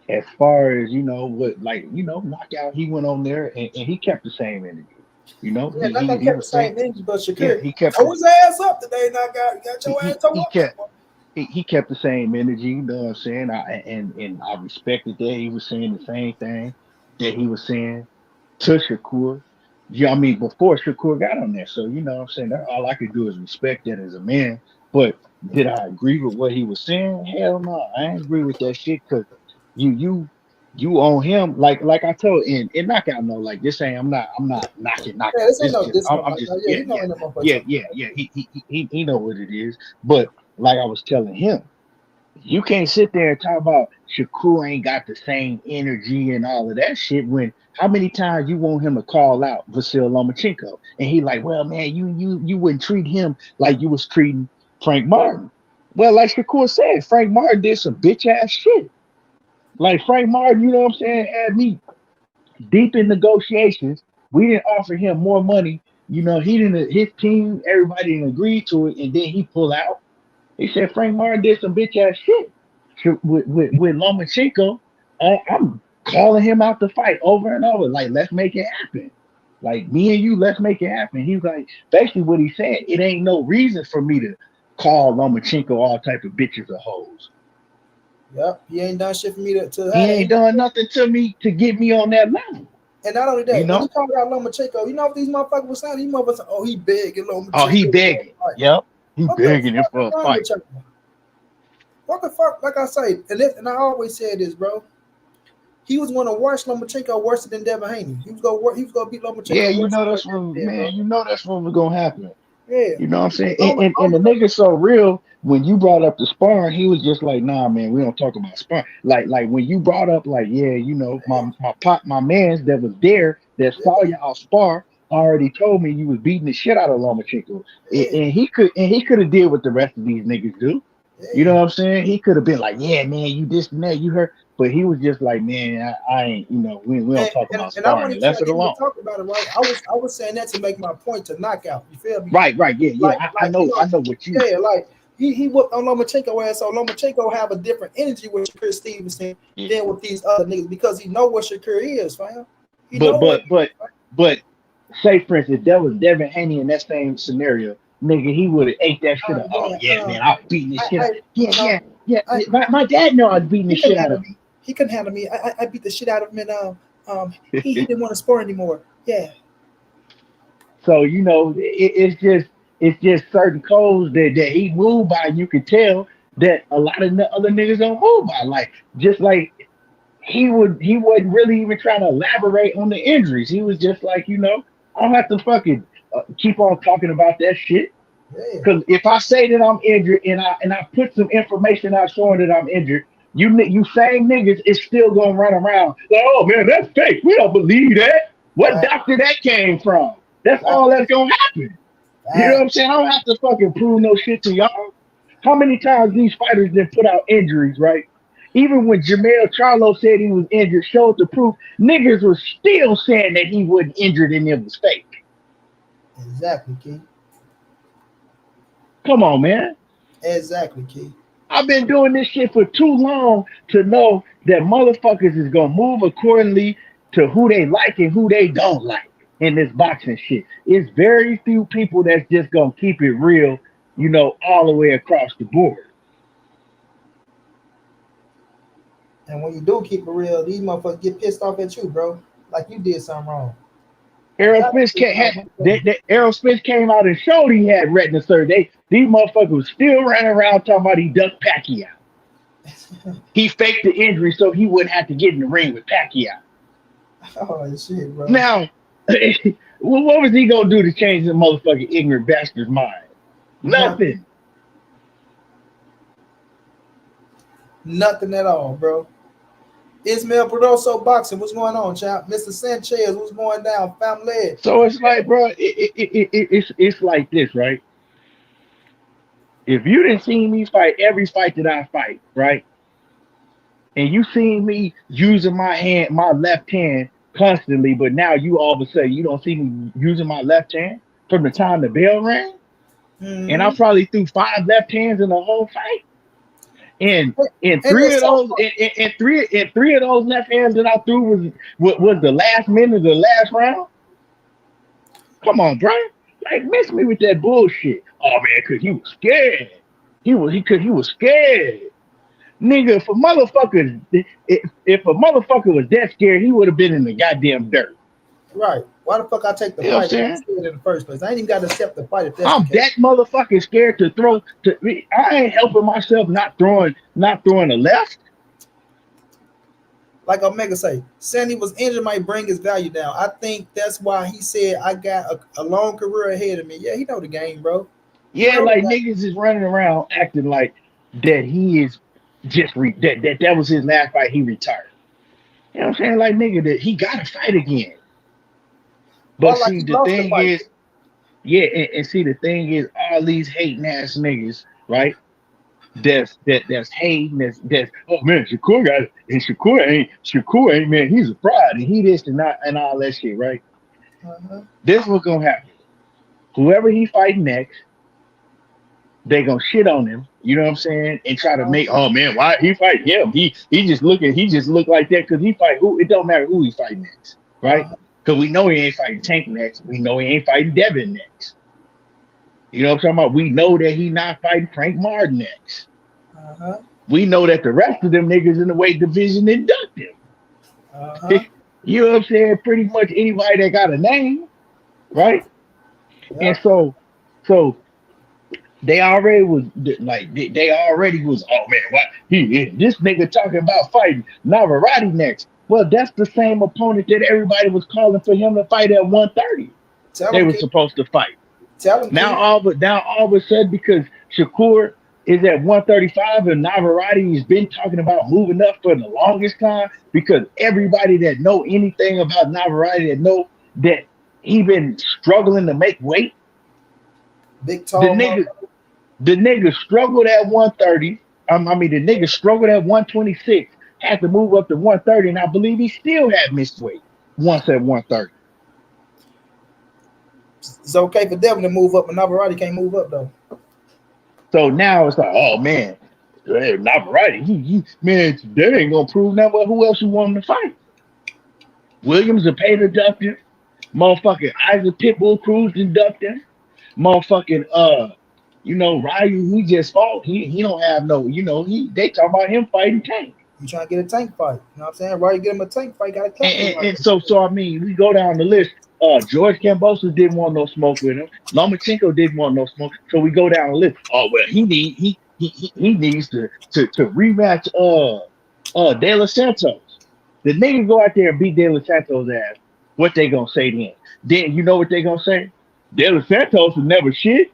as far as what, like, knockout, he went on there and he kept the same energy. Yeah, He not he gonna he kept the was saying, same energy, but yeah, Shakur he kept tore the his ass up today. Now got he your ass he, tore he up kept that one. he kept the same energy, you know what I'm saying? And I respected that he was saying the same thing that he was saying to Shakur. Yeah, I mean, before Shakur got on there. So, you know what I'm saying? That, all I could do is respect that as a man. But did I agree with what he was saying? Hell no. I ain't agree with that shit because you you you on him like I told in knockout, no, like this ain't I'm not knocking Yeah, knockout. this ain't This no just I'm, discount I'm like just that. Yeah, yeah, you know yeah, ain't no motherfucker yeah, talking yeah, about yeah. He know what it is. But like I was telling him, you can't sit there and talk about Shakur ain't got the same energy and all of that shit when how many times you want him to call out Vasil Lomachenko? And he like, well, man, you wouldn't treat him like you was treating Frank Martin. Well, like Shakur said, Frank Martin did some bitch ass shit. Like Frank Martin, you know what I'm saying, had me deep in negotiations. We didn't offer him more money. He didn't his team, everybody didn't agree to it, and then he pull out. He said Frank Martin did some bitch ass shit with Lomachenko. I'm calling him out to fight over and over. Like, let's make it happen. Like me and you, let's make it happen. He's like, basically what he said. It ain't no reason for me to call Lomachenko all type of bitches or hoes. Yep, he ain't done shit for me to He have that ain't energy. done nothing to me to get me on that level. And not only You that, when he know? called out Lomachenko, you know what these motherfuckers were saying? These motherfuckers, oh, he big and Oh, he Lomachenko. begging. Yep. He What the begging him fuck is for a wrong fight. with you? What the fuck? Like I say, and I always said this, bro. He was going to watch Lomachenko worse than Devin Haney. He was gonna beat Yeah, Lomachenko worse than Devin Haney did, bro. that's what was gonna happen. Yeah. You know what I'm saying? Loma, And Loma, the nigga so real, when you brought up the sparring, he was just like, nah, man, we don't talk about sparring. Like when you brought up, like, yeah, my mans that was there that saw yeah, y'all spar already told me you was beating the shit out of Lomachenko. yeah, And he could have did what the rest of these niggas do. You know yeah. what I'm saying? He could have been like, yeah, man, you this and that, you hurt. But he was just like, man, I ain't, we don't And, talk and, about and I sparring. wanted And to left like it even alone. talk about it, right? I was saying that to make my point to knockout. You feel me? Right, yeah, yeah. I Like know, I know what you. yeah, like he whooped on Lomachenko ass, so Lomachenko have a different energy with Shakur Stevenson Yeah. than with these other niggas because he know what Shakur is, fam. He But know what but he is, but fam. but say for instance, that was Devin Haney in that same scenario, nigga, he would have ate that shit up. Oh Yeah, yeah, man, I was beating this shit up. Yeah, uh, yeah. I My dad knew I was beating the he couldn't shit out handle of me. He couldn't handle me. I beat the shit out of him, and him. he didn't want to spar anymore. Yeah, So it's just certain codes that he moved by. You could tell that a lot of other niggas don't move by. Like just like he wasn't really even trying to elaborate on the injuries. He was just like, I don't have to fucking keep on talking about that shit. yeah, Because if I say that I'm injured and I put some information out showing that I'm injured, you same niggas is still gonna run around like, oh man, that's fake. We don't believe that. What fact, doctor that came from? That's fact, all that's gonna happen. You know what fact. I'm saying? I don't have to fucking prove no shit to y'all. How many times these fighters did put out injuries, right? Even when Jamel Charlo said he was injured, showed the proof, niggas was still saying that he wasn't injured and it was fake. Exactly, Key. Come on, man. Exactly, Key. I've been doing this shit for too long to know that motherfuckers is gonna move accordingly to who they like and who they don't like in this boxing shit. It's very few people that's just gonna keep it real, all the way across the board. And when you do keep it real, these motherfuckers get pissed off at you, bro. Like you did something wrong. Errol Spence Errol Spence came out and showed he had retina surgery. These motherfuckers was still running around talking about he ducked Pacquiao. He faked the injury so he wouldn't have to get in the ring with Pacquiao. Oh shit, bro. Now, what was he gonna do to change the motherfucking ignorant bastard's mind? Nothing. Nothing at all, bro. Ismael Peroso boxing. What's going on, champ? Mr. Sanchez, what's going down? Family. So it's like, bro, it's like this, right? If you didn't see me fight every fight that I fight, right? And you seen me using my left hand constantly, but now you all of a sudden you don't see me using my left hand from the time the bell rang, and I probably threw 5 left hands in the whole fight. And three of those left hands that I threw was the last minute of the last round. Come on, bro. Like, miss me with that bullshit. Oh man, cause he was scared. He was scared. Nigga, if a motherfucker was that scared, he would have been in the goddamn dirt. Right. Why the fuck I take the fight in the first place? I ain't even got to accept the fight if that's I'm that motherfucking scared to throw. I ain't helping myself not throwing a left. Like Omega say, Sandy was injured might bring his value down. I think that's why he said I got a long career ahead of me. Yeah, he know the game, bro. Yeah, like niggas is running around acting like that he is just that was his last fight. He retired. You know what I'm saying? Like, nigga, that he got to fight again. But well, see, the thing is, yeah, and see, the thing is, all these hating ass niggas, right? That's hating. That's oh man, Shakur got it, and Shakur ain't man. He's a fraud, and he this and that and all that shit, right? This what's gonna happen. Whoever he fighting next, they gonna shit on him. You know what I'm saying? And try to make, oh man, why he fight him? He just look like that because he fight who? It don't matter who he fight next, right? Because we know he ain't fighting Tank next. We know he ain't fighting Devin next. You know what I'm talking about? We know that he not fighting Frank Martin next. We know that the rest of them niggas in the weight division induct him. You know what I'm saying? Pretty much anybody that got a name, right? And so they already was like, oh man, what this nigga talking about fighting Navarrete next. Well, that's the same opponent that everybody was calling for him to fight at 130. They were supposed to fight. Now all of a sudden, because Shakur is at 135 and Navarrete has been talking about moving up for the longest time, because everybody that know anything about Navarrete that know that he been struggling to make weight. Big tall. The nigga struggled at 130. The nigga struggled at 126. Had to move up to 130, and I believe he still had missed weight once at 130. It's okay for Devin to move up, but Navarrete can't move up though. So now it's like, oh man, Navarrete, man, that ain't gonna prove nothing. But who else you want him to fight? Williams a paid inductor, motherfucking Isaac Pitbull Cruz inductor, motherfucking Ryu, he just fought. He don't have no, they talking about him fighting Tank. You trying to get a Tank fight. You know what I'm saying? Ryu get him a Tank fight, got a clap. And so I mean, we go down the list. George Kambosos didn't want no smoke with him. Lomachenko didn't want no smoke. So we go down the list. Oh well, he needs to rematch De Los Santos. The niggas go out there and beat De Los Santos' ass. What they gonna say then? Then you know what they gonna say? De Los Santos was never shit.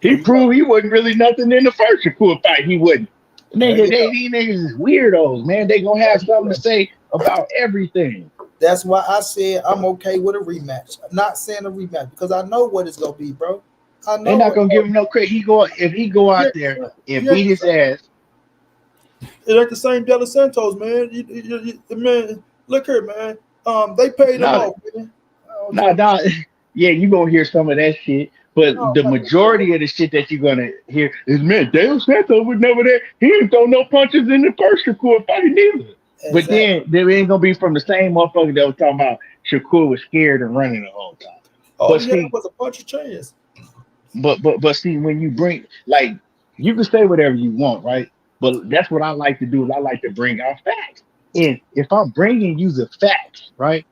He proved he wasn't really nothing in the first Shakur fight. He wasn't. Nigga, these niggas is weirdos, man. They gonna have something to say about everything. That's why I said I'm okay with a rematch. I'm not saying a rematch because I know what it's gonna be, bro. I know they're not gonna give him no credit. If he go out there and beat his ass. It ain't the same De Los Santos, man. Man, look here, man. They paid him off, man. Nah. Yeah, you gonna hear some of that shit. But No, the like majority of the shit that you're gonna hear is, man, Dale Santos was never there. He didn't throw no punches in the first Shakur fight neither. But exactly. then they ain't gonna be from the same motherfucker that was talking about Shakur was scared and running the whole time. All But he had see, was a punch of chance. but see, when you bring like you can say whatever you want, right? But that's what I like to do. Is I like to bring out facts. And if I'm bringing you the facts, right?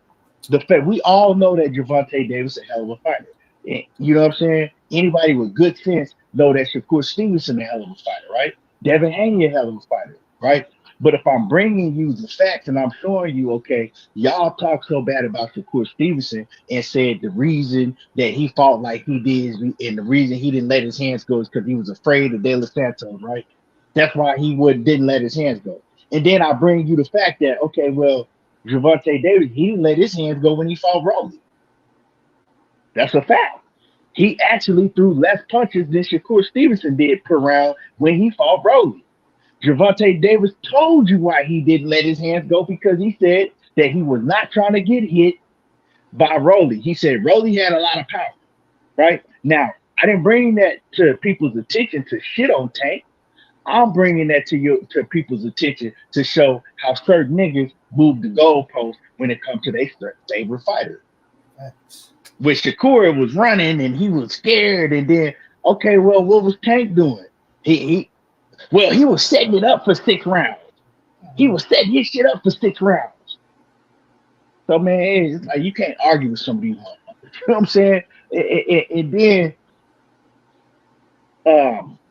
The fact we all know that Gervonta Davis is a hell of a fighter. You know what I'm saying? Anybody with good sense know that Shakur Stevenson is a hell of a fighter, right? Devin Haney is a hell of a fighter, right? But if I'm bringing you the facts and I'm showing you, okay, y'all talk so bad about Shakur Stevenson and said the reason that he fought like he did and the reason he didn't let his hands go is because he was afraid of De Los Santos, right? That's why he didn't let his hands go. And then I bring you the fact that, okay, well, Gervonta Davis, he didn't let his hands go when he fought Rolly. That's a fact. He actually threw less punches than Shakur Stevenson did per round when he fought Rolly. Gervonta Davis told you why he didn't let his hands go because he said that he was not trying to get hit by Rolly. He said Rolly had a lot of power, right? Now, I didn't bring that to people's attention to shit on Tank. I'm bringing that to people's attention to show how certain niggas move the goalposts when it comes to their favorite fighter. Facts. With Shakur, it was running and he was scared, and then okay, well, what was Tank doing? He was setting it up for 6 rounds. He was setting his shit up for 6 rounds. So man, it's like you can't argue with some of these motherfuckers. You know what I'm saying? And then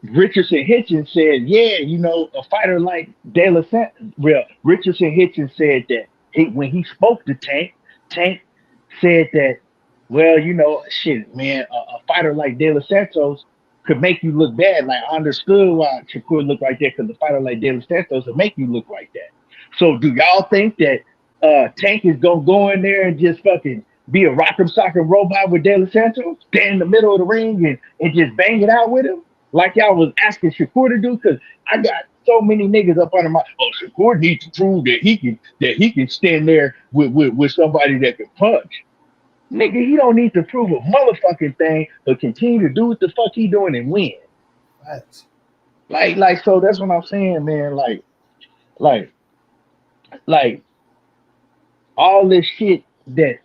Richardson Hitchens said, yeah, a fighter like De La Santos. Well, Richardson Hitchens said that when he spoke to Tank, Tank said that, well, shit, man, a fighter like De La Santos could make you look bad. Like, I understood why Shakur looked like that because a fighter like De La Santos would make you look like that. So, do y'all think that Tank is gonna go in there and just fucking be a rock'em sock'em robot with De La Santos, stand in the middle of the ring and just bang it out with him, like y'all was asking Shakur to do? Because I got so many niggas up under my Shakur needs to prove that he can stand there with somebody that can punch. Nigga, he don't need to prove a motherfucking thing, but continue to do what the fuck he doing and win. Facts. So that's what I'm saying, man. Like, like all this shit that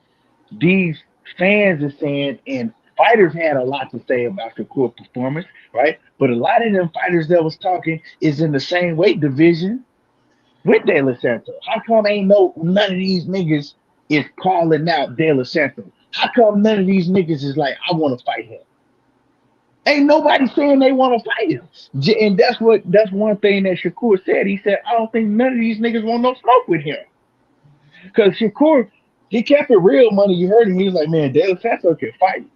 these fans are saying, and fighters had a lot to say about Shakur performance, right? But a lot of them fighters that was talking is in the same weight division with De La Santos. How come none of these niggas is calling out De La Santos? How come none of these niggas is like, I want to fight him? Ain't nobody saying they want to fight him. And that's one thing that Shakur said. He said, I don't think none of these niggas want no smoke with him. Because Shakur, he kept it real money. You heard him. He was like, man, De La Santos can fight.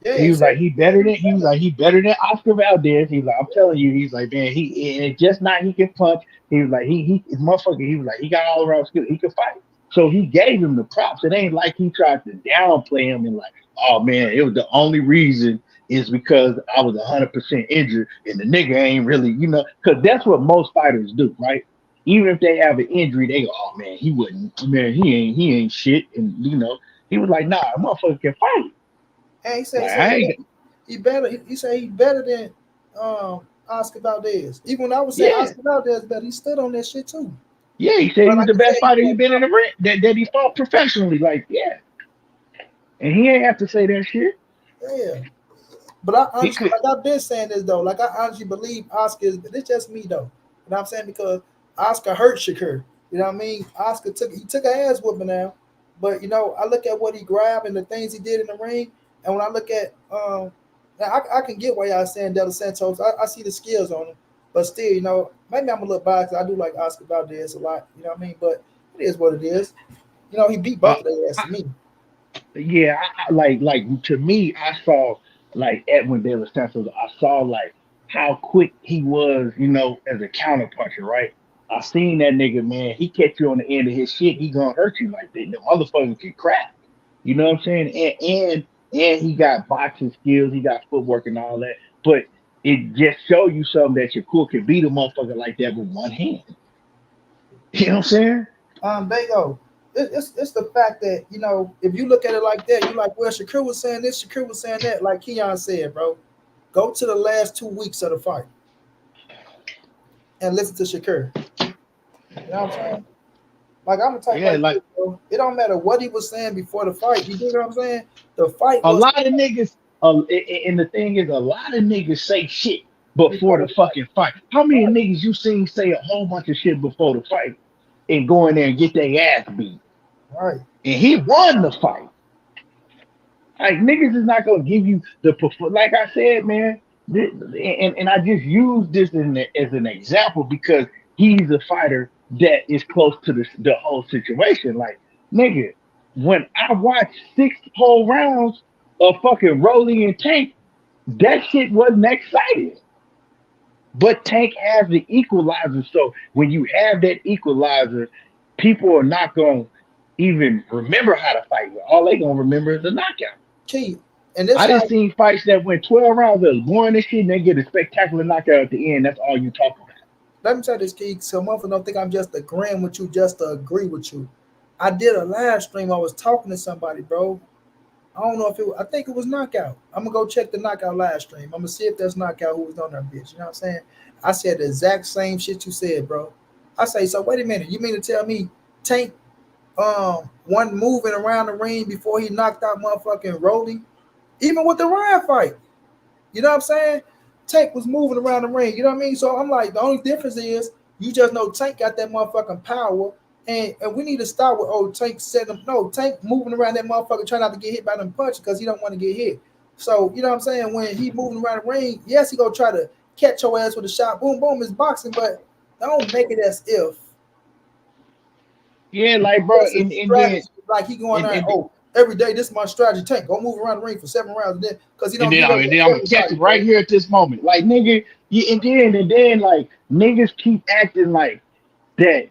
Yeah, He was like, yeah, he better than Oscar Valdez. He's like, I'm telling you, he's like, man, it's just not he can punch. He was like, his motherfucker, he was like, he got all around skill. He can fight. So he gave him the props. It ain't like he tried to downplay him and like, oh man, it was the only reason is because I was 100% injured and the nigga ain't really, because that's what most fighters do, right? Even if they have an injury, they go, oh man, he ain't shit. And he was like, nah, motherfucker can fight. and he said Like I ain't he better. He said he better than Oscar Valdez. Even when I was saying Yeah, Oscar Valdez better, he stood on that shit too. yeah. He said he But was like the you said, best he fighter he can't been in talk. the ring that he fought professionally. Like, yeah, and he ain't have to say that shit. Yeah. But I He honestly, could. like I've been saying this though, like I honestly believe Oscar is. It's just me though. You know what I'm saying? Because Oscar hurt Shakur. You know what I mean? Oscar took an ass whooping now, but I look at what he grabbed and the things he did in the ring, and when I look at now I can get why y'all saying De Los Santos. I see the skills on him, but still, maybe I'm a little biased. I do like Oscar Valdez a lot. You know what I mean? But it is what it is. He beat Uh, both of their ass to me. yeah, like to me, I saw like Edwin De Los Santos. I saw like how quick he was, as a counter puncher, right? I seen that nigga, man. He catch you on the end of his shit. He gonna hurt you like that. The motherfucker can crack. You know what I'm saying? And he got boxing skills. He got footwork and all that. But it just show you something that Shakur can beat a motherfucker like that with one hand. You know what I'm saying? There you go. it's the fact that if you look at it like that, you're like, well, Shakur was saying this, Shakur was saying that. Like Keon said, bro, go to the last 2 weeks of the fight and listen to Shakur. You know what I'm saying? Like I'm the type Yeah, like like this, bro. It don't matter what he was saying before the fight. You dig what I'm saying? The fight a was lot of niggas, and the thing is, a lot of niggas say shit before before the the fight. fucking fight. How many Right, niggas you seen say a whole bunch of shit before the fight and go in there and get their ass beat? right. And he won the fight. Like niggas is not gonna give you the like I said, man. And I just use this as an example because he's a fighter that is close to the whole situation. Like nigga, when I watched 6 whole rounds of fucking Rolly and Tank, that shit wasn't exciting. But Tank has the equalizer, so when you have that equalizer, people are not gonna even remember how to fight. All they gonna remember is the knockout. Key. And this I how didn't see fights that went 12 rounds that was boring as shit and they get a spectacular knockout at the end. That's all you talk about. let me tell you this, Key. So motherfuckers don't think I'm just agreeing with you just to agree with you. I did a live stream. I was talking to somebody, bro. I don't know if it was, I think it was knockout. I'm gonna go check the knockout live stream. I'm gonna see if that's knockout who was on that bitch. You know what I'm saying? I said the exact same shit you said, bro. I say, so wait a minute, you mean to tell me Tank one moving around the ring before he knocked out motherfucking Rolly? Even with the Ryan fight. You know what I'm saying? Tank was moving around the ring. You know what I mean? So I'm like, the only difference is you just know Tank got that motherfucking power. And we need to start with Tank setting him. No, Tank moving around that motherfucker trying not to get hit by them punches because he don't want to get hit. So you know what I'm saying? When he moving around the ring, yes, he gonna try to catch your ass with a shot. Boom, boom, it's boxing, but don't make it as if Yeah, like bro, that's a and then strategy. Like he going there, and every day this is my strategy. Tank, go move around the ring for 7 rounds, and then because he and don't then, do that and with then I'm gonna catch everybody, it right bro. here at this moment. Like nigga, and then like niggas keep acting like that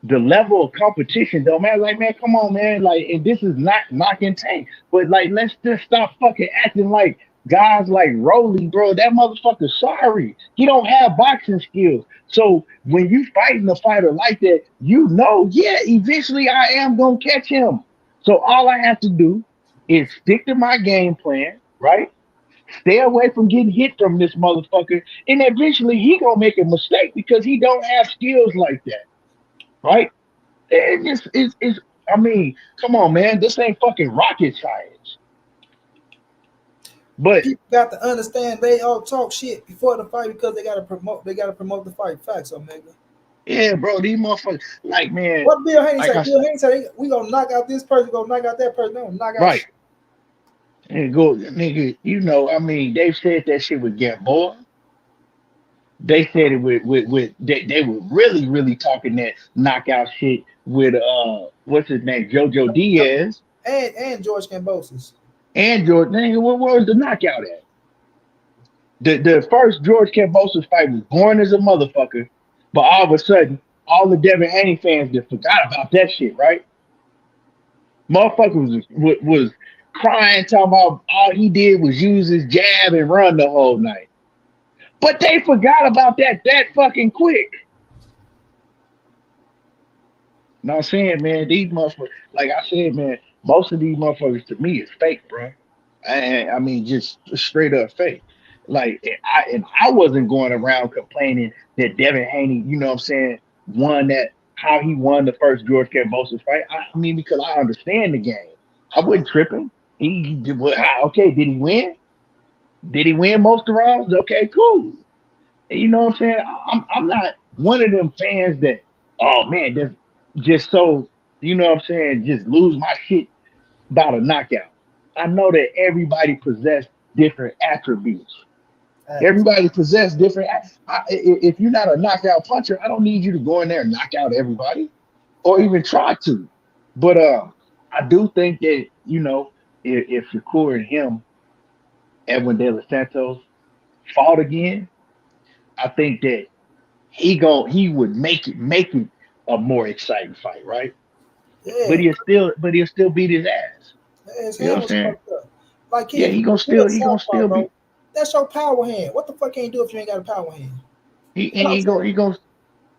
the level of competition don't matter. Like, man, come on, man. Like, and this is not knocking Tank, but like, let's just stop fucking acting like guys like Rolly, bro. That motherfucker, sorry, he don't have boxing skills. So when you fighting a fighter like that, you know, yeah, eventually I am gonna catch him. So all I have to do is stick to my game plan, right? Stay away from getting hit from this motherfucker, and eventually he gonna make a mistake because he don't have skills like that, right? It just is. I mean, come on, man. This ain't fucking rocket science. But People got to understand they all talk shit before the fight because they gotta promote the fight. Facts, Omega. yeah, bro, these motherfuckers, like, man, What Bill Haney like say? I Bill said, Haney say we gonna knock out this person, gonna knock out that person, gonna knock out right. And go, nigga, I mean, they said that shit with Gamboa. They said it with they were really, really talking that knockout shit with what's his name? Jojo Diaz and George Cambosis. and George. Nigga, where was the knockout at? The first George Kambosos fight was boring as a motherfucker, but all of a sudden, all the Devin Haney fans just forgot about that shit, right? Motherfucker was crying, talking about all he did was use his jab and run the whole night. But they forgot about that fucking quick. You know what I'm saying, man? These motherfuckers, like I said, man, most of these motherfuckers to me is fake, bro. I mean, just straight up fake. Like, and I wasn't going around complaining that Devin Haney, you know what I'm saying, won that how he won the first George Kambosos fight. I mean, because I understand the game. I wasn't tripping. He did what? Okay, did he win? Did he win most of the rounds? Okay, cool. You know what I'm saying? I'm not one of them fans that, oh man, just so you know what I'm saying, just lose my shit about a knockout. I know that everybody possess different attributes. Facts. Everybody possess different. If you're not a knockout puncher, I don't need you to go in there and knock out everybody, or even try to. But I do think that if Shakur and him, Edwin De Los Santos, fought again, I think that he would make it a more exciting fight, right? But Yeah, he'll still beat his ass. his You know hand what I'm was saying? fucked up. Like Yeah, he he a he gonna southpaw, still be bro. That's your power hand. What the fuck can you do if you ain't got a power hand? he You know what I'm he gonna saying? he gonna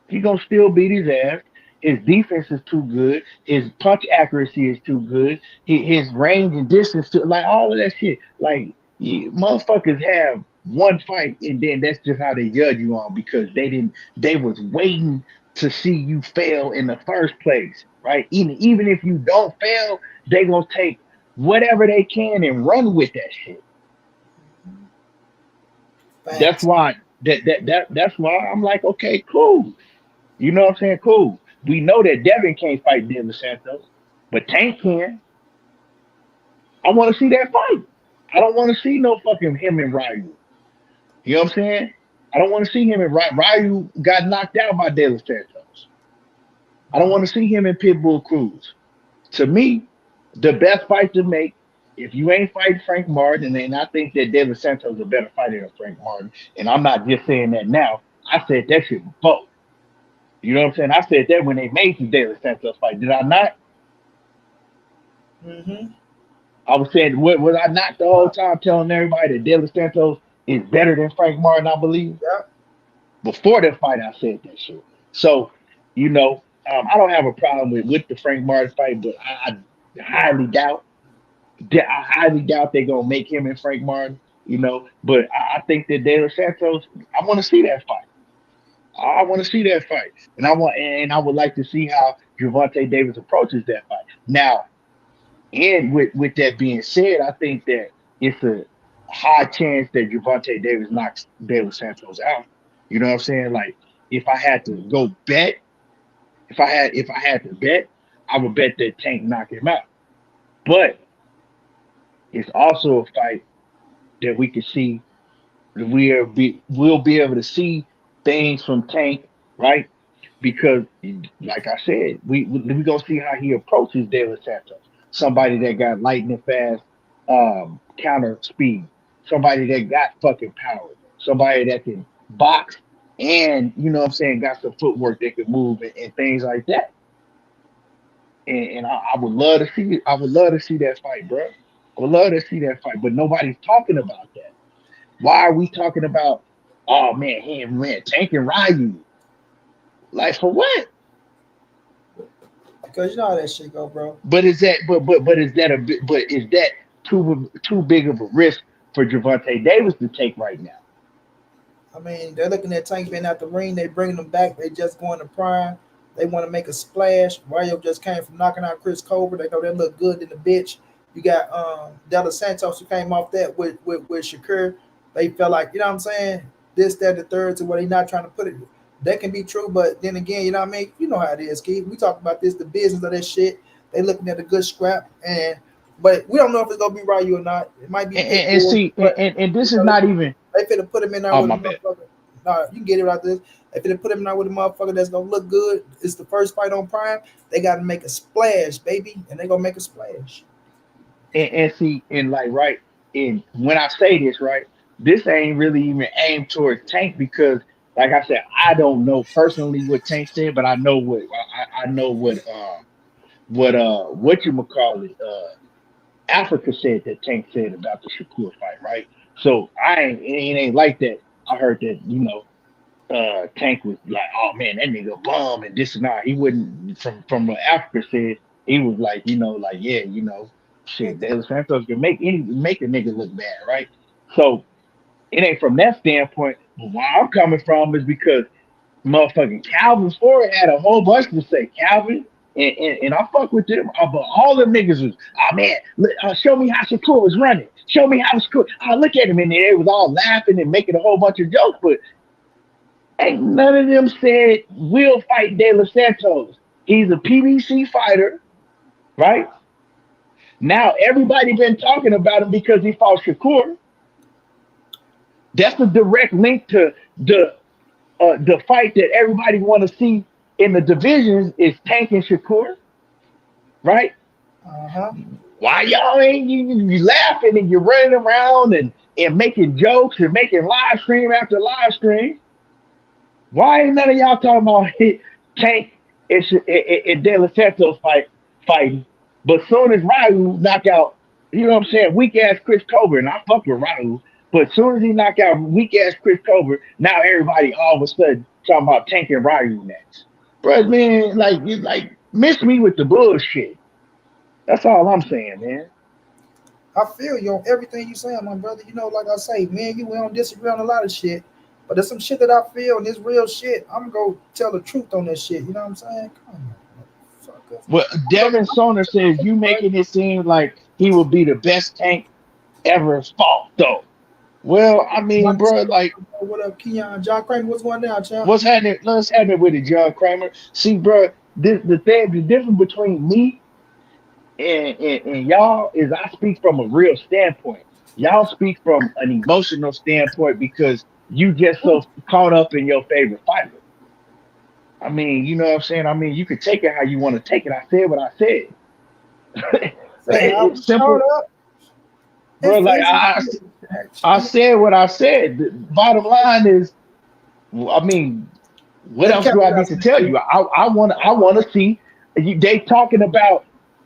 he gonna still beat his ass. His defense is too good. His punch accuracy is too good. His range and distance, too, like all of that shit. Like motherfuckers have one fight, and then that's just how they judge you on because they didn't. They was waiting to see you fail in the first place, right? Even if you don't fail, they gonna take whatever they can and run with that shit. That's Facts. why that's why I'm like, okay, cool. You know what I'm saying? Cool. We know that Devin can't fight De Los Santos, but Tank can. I want to see that fight. I don't want to see no fucking him and Ryu. You know what I'm saying? I don't want to see him and Ryu got knocked out by De Los Santos. I don't want to see him and Pitbull Cruz. To me, the best fight to make, if you ain't fighting Frank Martin, and I think that De Los Santos is a better fighter than Frank Martin, and I'm not just saying that now. I said that shit before. You know what I'm saying? I said that when they made the De Los Santos fight. Did I not? Mm-hmm. I was saying, was I not the whole time telling everybody that De Los Santos is better than Frank Martin, I believe? Yeah. Before that fight, I said that shit. So, you know, I don't have a problem with the Frank Martin fight, but I highly doubt. I highly doubt they're gonna make him and Frank Martin. You know, but I think that De Los Santos. I want to see that fight. I want to see that fight, and I would like to see how Gervonta Davis approaches that fight. Now, and with that being said, I think that it's a high chance that Gervonta Davis knocks De Los Santos out. You know what I'm saying? Like if I had to go bet, if I had to bet, I would bet that Tank knock him out. But it's also a fight that we can see we'll be able to see things from Tank, right? Because, like I said, we gonna see how he approaches De Los Santos, somebody that got lightning fast counter speed, somebody that got fucking power, somebody that can box and you know what I'm saying got some footwork that can move and things like that. And I would love to see I would love to see that fight, bro. I would love to see that fight, but nobody's talking about that. Why are we talking about? Oh man, him man, Tank and Ryu. Like for what? Because you know how that shit go, bro. But is that but is that a but is that too big of a risk for Gervonta Davis to take right now? I mean, they're looking at Tank being out the ring. They bringing them back. They just going to prime. They want to make a splash. Mario just came from knocking out Chris Cobra. They know they look good in the bitch. You got De Los Santos who came off that with Shakur. They felt like, you know what I'm saying? This, that, the third to where they not trying to put it. That can be true, but then again, you know what I mean? You know how it is, Keith. We talk about this, the business of that shit. They looking at a good scrap, but we don't know if it's gonna be Ryu or not. It might be And Pitbull, see, but and this you is know, not even. they finna put him in there Oh with a my bad. motherfucker. Nah, you can get it out there. They finna put him in there with a motherfucker that's gonna look good. It's the first fight on Prime. They gotta make a splash, baby, and they gonna make a splash. And see, and like right, and when I say this, right, this ain't really even aimed towards Tank because, like I said, I don't know personally what Tank said, but I know I know what you call it. Africa said that Tank said about the Shakur fight, right? So it ain't like that. I heard that Tank was like, oh man, that nigga bum and this and that. He wouldn't from what Africa said. He was like, like yeah, shit. De Los Santos can make a nigga look bad, right? So it ain't from that standpoint. But where I'm coming from is because motherfucking Calvin Ford had a whole bunch to say. Calvin and I fuck with them, but all them niggas was, oh man, show me how Shakur was running. Show me how Shakur. I look at him and they was all laughing and making a whole bunch of jokes, but ain't none of them said we'll fight De Los Santos. He's a PBC fighter, right? Now everybody been talking about him because he fought Shakur. That's a direct link to the fight that everybody want to see in the divisions is Tank and Shakur, right? Uh-huh. Why y'all ain't you laughing and you're running around and making jokes and making live stream after live stream? Why ain't none of y'all talking about Tank and De La Santos fighting? But soon as Ryu knock out, you know what I'm saying, weak ass Chris Cobra, and I fuck with Ryu, but as soon as he knock out weak ass Chris Cobra, now everybody all of a sudden talking about Tank and Ryu next. bro, man, like you like miss me with the bullshit. That's all I'm saying, man. I feel you on everything you saying, my brother. You know, like I say, man, we don't disagree on a lot of shit. But there's some shit that I feel and it's real shit. I'm gonna go tell the truth on this shit. You know what I'm saying? Come on, motherfucker. Well, I'm gonna, Devin Soner says you right? making it seem like he will be the best tank ever fought, though. Well, I mean, Mike bro, Sanders, like, what up, Keon? John Kramer, what's going down, champ? what's happening? Let's happen with it, John Kramer. See, bro, the difference between me and y'all is I speak from a real standpoint. Y'all speak from an emotional standpoint because you just so caught up in your favorite fighter. I mean, you know what I'm saying? I mean, you can take it how you want to take it. I said what I said. Saying I was It's caught simple, up. bro. It's Like easy. I said what I said. The bottom line is, I mean, what Let me else do I need capitalize to on that, tell Q. you? I want to see they talking about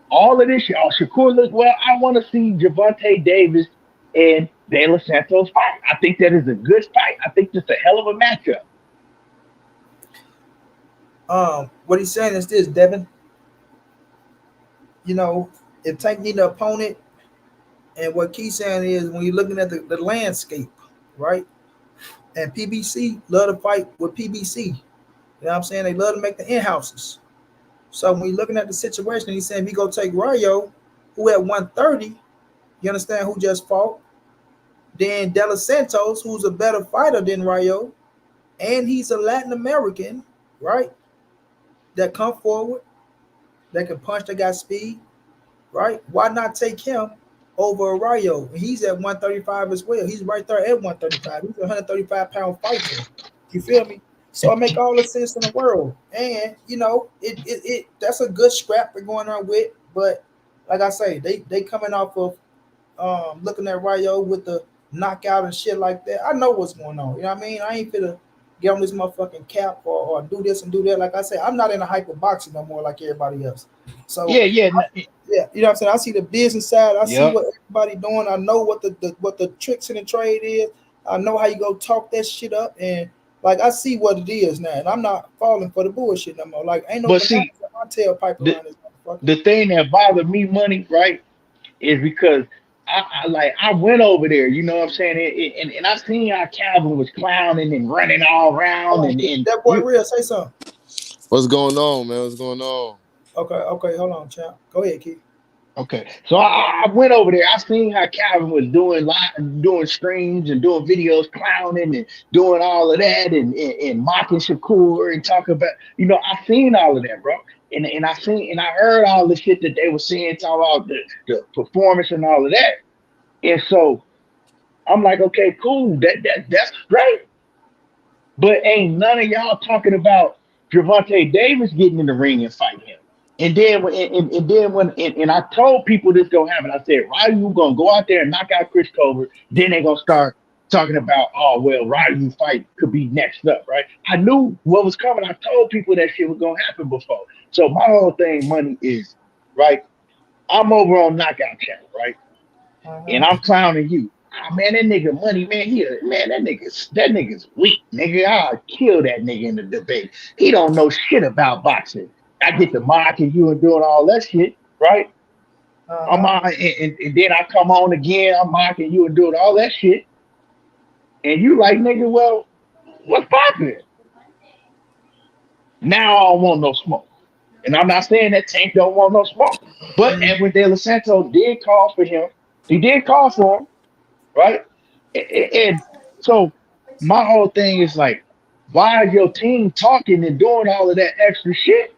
all of this shit. Oh, Shakur, look, well, I want to see Gervonta Davis and De La Santos fight. I think that is a good fight. I think that's a hell of a matchup. What he's saying is this, Devin. You know, if Tank need an opponent, and what Keith's saying is when you're looking at the landscape, right? And PBC love to fight with PBC. You know what I'm saying? They love to make the in houses. So when you're looking at the situation, he's saying we go take Rayo, who at 130, you understand who just fought. Then De Los Santos, who's a better fighter than Rayo, and he's a Latin American, right? That come forward, that can punch, that got speed, right? Why not take him over Rayo? He's at 135 as well. He's right there at 135. He's a 135-pound fighter. You feel me? So it make all the sense in the world. And you know, it that's a good scrap we're going on with. But like I say, they coming off of looking at Rayo with the knockout and shit like that. I know what's going on. You know what I mean? I ain't finna get on this motherfucking cap or do this and do that. Like I said, I'm not in a hyper boxing no more like everybody else. So Yeah, yeah, yeah, you know what I'm saying? I see the business side. I see yep. what everybody doing. I know what the tricks in the trade is. I know how you go talk that shit up, and like I see what it is now, and I'm not falling for the bullshit no more. Like ain't no But bananas see, in my tailpipe the around this motherfucker. the thing that bothered me, money, right, is because I went over there, you know what I'm saying, and I seen how Calvin was clowning and running all around, Hold on, and that boy you real say something. What's going on, man? What's going on? Okay, hold on, champ. Go ahead, Keith. okay. So I went over there. I seen how Calvin was doing live, doing streams and doing videos, clowning and doing all of that, and mocking Shakur and talking about, I seen all of that, bro. And I seen and I heard all the shit that they were saying, talking about the performance and all of that. And so I'm like, okay, cool, that's great. But ain't none of y'all talking about Gervonta Davis getting in the ring and fighting him. And then and then when I told people this gonna happen, I said, Ryu gonna go out there and knock out Chris Colbert. Then they gonna start talking about, oh well, Ryu fight could be next up, right? I knew what was coming. I told people that shit was gonna happen before. So my whole thing, money is right. I'm over on Knockout Channel, right? And Uh-huh. I'm clowning you. Ah, man, that nigga money, man, man, that nigga's weak, nigga. I'll kill that nigga in the debate. He don't know shit about boxing. I get the mocking you and doing all that shit, right? I'm Uh-huh. on, and then I come on again, I'm mocking you and doing all that shit. And you like, nigga, well, what's poppin'? Now I don't want no smoke. And I'm not saying that Tank don't want no smoke. But Mm. Edwin De Los Santos did call for him. He did call for him, right? And so my whole thing is like, why is your team talking and doing all of that extra shit?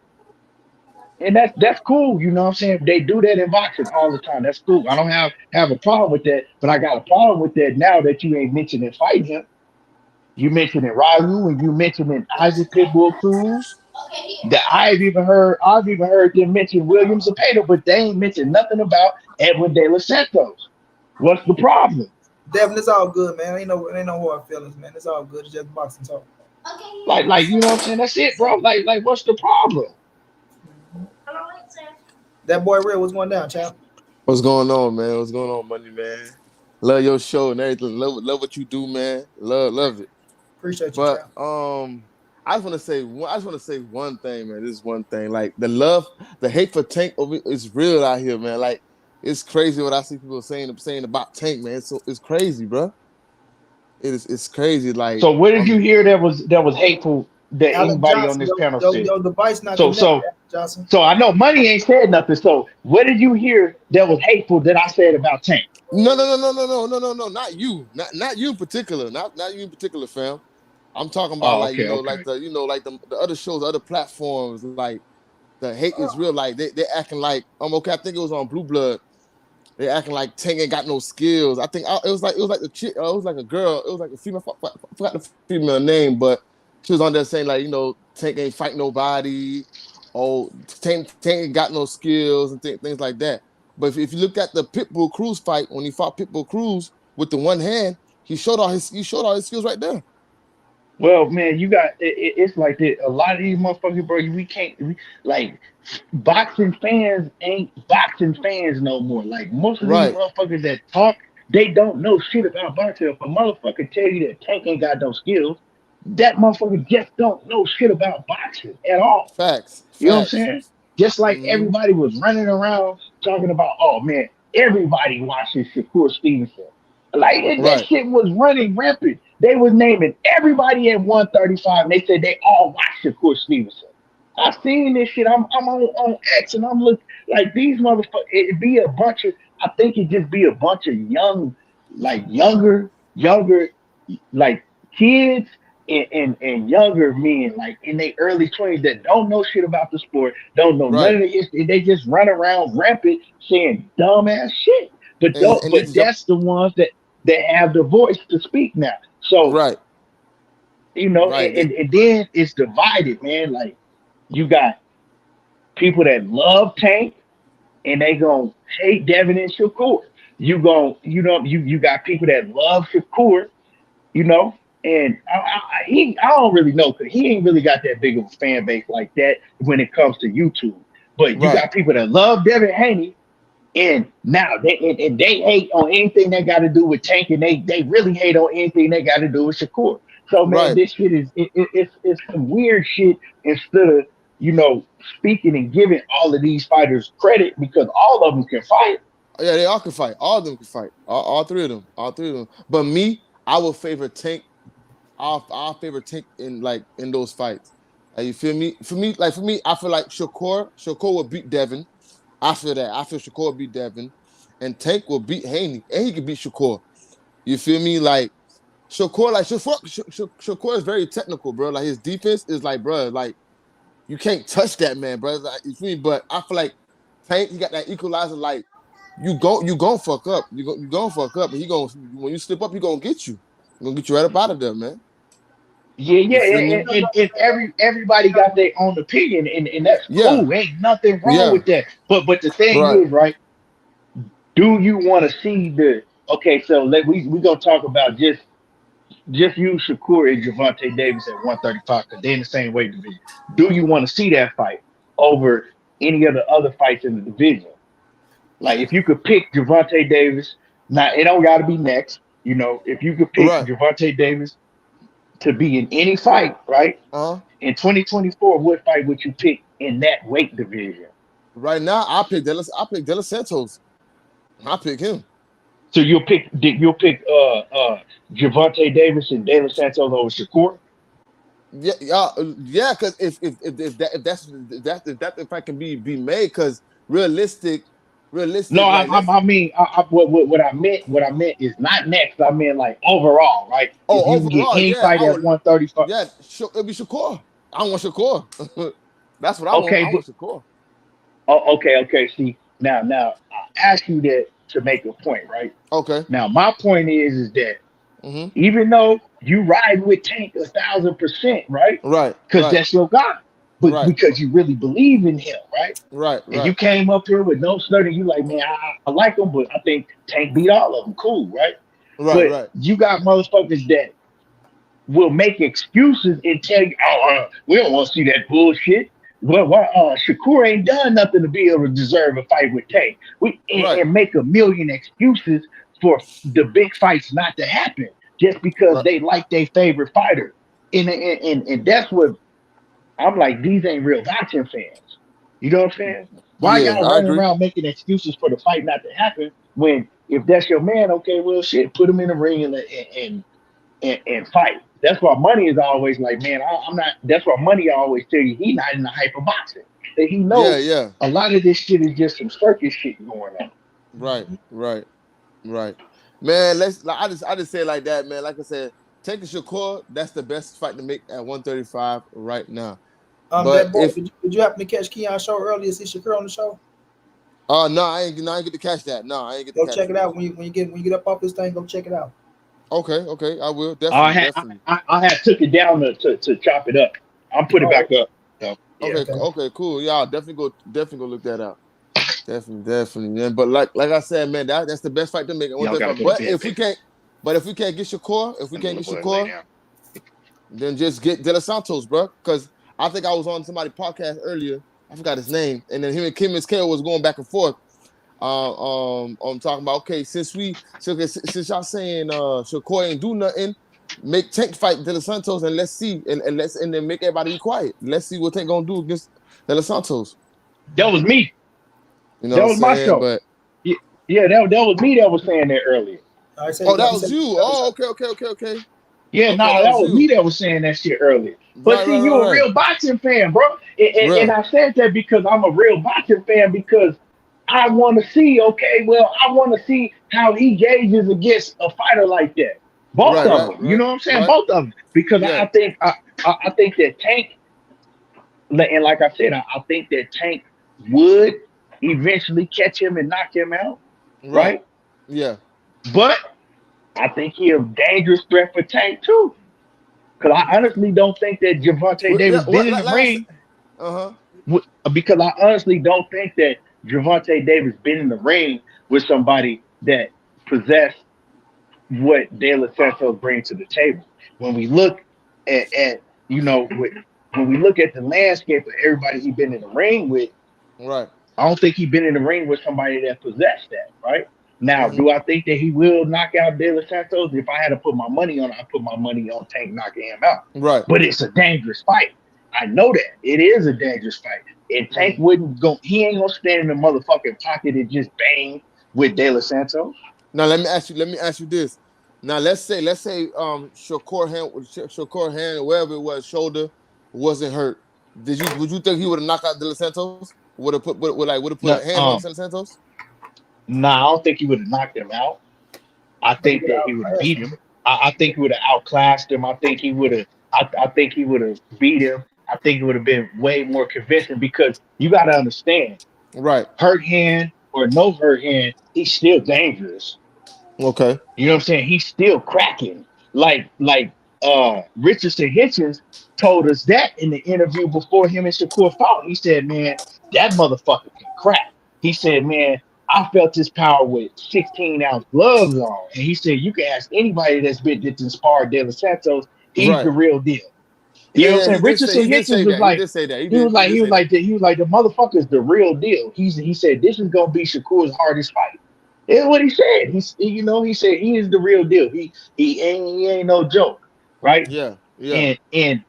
And that's cool, you know what I'm saying? They do that in boxing all the time. That's cool. I don't have a problem with that, but I got a problem with that now that you ain't mentioning fighting him. You mentioning Ryu and you mentioning Isaac Pitbull Cruz. That I've even heard them mention Williams and Pato, but they ain't mentioned nothing about Edwin De Los Santos. What's the problem? Devin, it's all good, man. Ain't no hard feelings, man. It's all good. It's just boxing talk. Like you know what I'm saying? That's it, bro. Like what's the problem? That boy real was going down, champ. What's going on, man? What's going on, money, man? Love your show and everything. Love what you do, man. Love it. Appreciate you, But champ. I just want to say one. I just want to say one thing, man. This is one thing. Like the love, the hate for Tank is real out here, man. Like it's crazy what I see people saying about Tank, man. It's crazy, bro. It's crazy. Like So what did you hear that was hateful that Alan anybody on Johnson, this panel said? your device not So connected, so Alan Johnson. so I know Money ain't said nothing. So what did you hear that was hateful that I said about Tank? no, not you, not you in particular, not you in particular, fam. I'm talking about Oh, like okay, okay. like the other shows, other platforms, like the hate is real. Like they acting like okay. I think it was on Blue Blood. They acting like Tank ain't got no skills. I think it was like the chick. It was like a girl. It was like a female. I forgot the female name, but she was on there saying like Tank ain't fight nobody. Oh, Tank ain't got no skills and things like that. But if you look at the Pitbull Cruz fight when he fought Pitbull Cruz with the one hand, he showed all his skills right there. Well, man, you got it's like that. A lot of these motherfuckers, bro. We can't like boxing fans ain't boxing fans no more. Like most of these Right. motherfuckers that talk, they don't know shit about boxing. If a motherfucker tell you that Tank ain't got no skills, that motherfucker just don't know shit about boxing at all. Facts. You know what I'm saying? Just like Mm-hmm. everybody was running around talking about, oh man, everybody watching Shakur Stevenson. Like that shit was running rampant. They was naming everybody at 135, and they said they all watched Shakur Stevenson. I seen this shit. I'm on X, and I'm looking like these motherfuckers. It be a bunch of. I think it just be a bunch of younger, like kids and younger men, like in their early 20s, that don't know shit about the sport, don't know none of it. They just run around rampant saying dumbass shit. But that's the ones that have the voice to speak now. So and then it's divided, man. Like you got people that love Tank and they gonna hate Devin and Shakur. You got people that love Shakur, and I don't really know because he ain't really got that big of a fan base like that when it comes to YouTube. But you got people that love Devin Haney, and now they hate on anything that got to do with Tank, and they really hate on anything that got to do with Shakur. So man, this shit is it's some weird shit. Instead of speaking and giving all of these fighters credit because all of them can fight. Yeah, they all can fight. All of them can fight. All three of them. All three of them. But me, I would favor Tank. Our favorite Tank in those fights. You feel me? For me, I feel like Shakur will beat Devin. I feel Shakur will beat Devin, and Tank will beat Haney, and he can beat Shakur. You feel me? Like Shakur is very technical, bro. Like his defense is like, bro, like you can't touch that man, bro. Like, you feel me? But I feel like Tank, he got that equalizer. Like you gon' fuck up. You gon' fuck up, and when you slip up, he gonna get you. He gonna get you right up out of there, man. Yeah, and everybody got their own opinion, and that's cool. Ain't nothing wrong with that. But the thing is, right? Do you want to see the? Okay, so we gonna talk about just use Shakur and Gervonta Davis at 135 because they're in the same weight division. Do you want to see that fight over any of the other fights in the division? Like if you could pick Gervonta Davis, now it don't got to be next. If you could pick Gervonta Davis to be in any fight, right? In 2024, what fight would you pick in that weight division? Right now, I pick De Los Santos. I pick him. So you'll pick Gervonta Davis and De Los Santos over Shakur? Yeah. Because if that fight can be made, because realistic. No, I mean, what I meant is not next. I mean like overall, right? Oh, if you overall, can get any fight at 135. Yeah, it'll be Shakur. I want Shakur. That's what I want. I want Shakur. Oh, okay. See, now I ask you that to make a point, right? Okay. Now my point is that even though you ride with Tank 1,000%, right? Right. Because that's your guy. But because you really believe in him, right? Right. And you came up here with no stutter, you like, man, I like him, but I think Tank beat all of them. Cool, right? But you got motherfuckers that will make excuses and tell you, we don't want to see that bullshit. Well, Shakur ain't done nothing to be able to deserve a fight with Tank. And make a million excuses for the big fights not to happen just because they like their favorite fighter. and that's what I'm like. These ain't real boxing fans. You know what I'm saying? Why Yeah, y'all I running agree. around making excuses for the fight not to happen? When if that's your man, okay, well, shit, put him in the ring and fight. That's why money is always like, man, I'm not. That's why money always tell you he not in the hyper boxing. That he Yeah, know yeah. a lot of this shit is just some circus shit going on. Right, right, right. Man, let's. Like, I just say it like that, man. Like I said, taking Shakur, that's the best fight to make at 135 right now. But That boy, if did you happen to catch Keon's show earlier? See Shakur on the show? no, I ain't get to catch that. No, I ain't get to Go catch check it. it out when you get up off this thing. Go check it out. Okay, okay, I will I definitely, had definitely. I had took it down to chop it up. I'm put it Oh, back up. So yeah, Okay, okay. okay, cool. Yeah, I'll definitely go look that out. Definitely, definitely, man. But like I said, man, that's the best fight to make at y'all gotta 135. go to bed, baby. But if we can't get Shakur, if we And can't little get boy lay Shakur, down. then just get De Los Santos, bro. Because I think I was on somebody's podcast earlier. I forgot his name, and then him and Kim K was going back and forth. I'm talking about okay, since y'all saying Shakur ain't do nothing, make Tank fight De Los Santos and let's see and then make everybody be quiet. Let's see what Tank gonna do against De Los Santos. That was me. You know what That I'm was my saying? show. But Yeah, yeah, that was me that was saying that earlier. I said oh, he that said was he you. got the Oh, shot. okay. Yeah, Okay, nah, that that was was me you. that was saying that shit earlier. But Right, see, right, you right, a right. real boxing fan, bro. And Real. I said that because I'm a real boxing fan because I want to see, okay, well, I want to see how he gauges against a fighter like that. Both Right, of right, them. You right, know what I'm saying? right. Both of them. Because Yeah. I think that Tank, and like I said, I think that Tank would eventually catch him and knock him out, Right. right? Yeah. But I think he a dangerous threat for Tank too. Because I honestly don't think that Gervonta Yeah. Davis been in the Like I said. ring. Uh-huh. Because I honestly don't think that Gervonta Davis been in the ring with somebody that possessed what De La Santos bring to the table. When we look at when we look at the landscape of everybody he been in the ring with, Right. I don't think he been in the ring with somebody that possessed that, right? Now, Mm-hmm. do I think that he will knock out De La Santos? If I had to put my money on it, I put my money on Tank knocking him out. Right. But it's a dangerous fight. I know that. It is a dangerous fight. And Tank Mm-hmm. wouldn't go, he ain't gonna stand in the motherfucking pocket and just bang with De La Santos. Now let me ask you this. Now let's say Shakur hand, wherever it was, shoulder wasn't hurt. Would you think he would have knocked out De Los Santos? Would have put No, a hand on De Los Santos? I don't think he would have knocked him out. I But he think got that he would have outclassed beat him. him. I think he would have outclassed him. I think he would have beat him. I think it would have been way more convincing because you got to understand, Right. hurt hand or no hurt hand, he's still dangerous. Okay. You know what I'm saying? He's still cracking. Richardson Hitchens told us that in the interview before him and Shakur fought. He said, man, that motherfucker can crack. He said, man, I felt his power with 16-ounce gloves on. And he said, you can ask anybody that's inspired De Los Santos, he's Right. the real deal. You know what I'm Yeah, saying? Richardson he did Hitchens say was that. He like, did say that. He he did was say that. like the motherfucker's the real deal. He said this is gonna be Shakur's hardest fight. That's what he said. He said he is the real deal. He ain't no joke, right? Yeah, yeah. And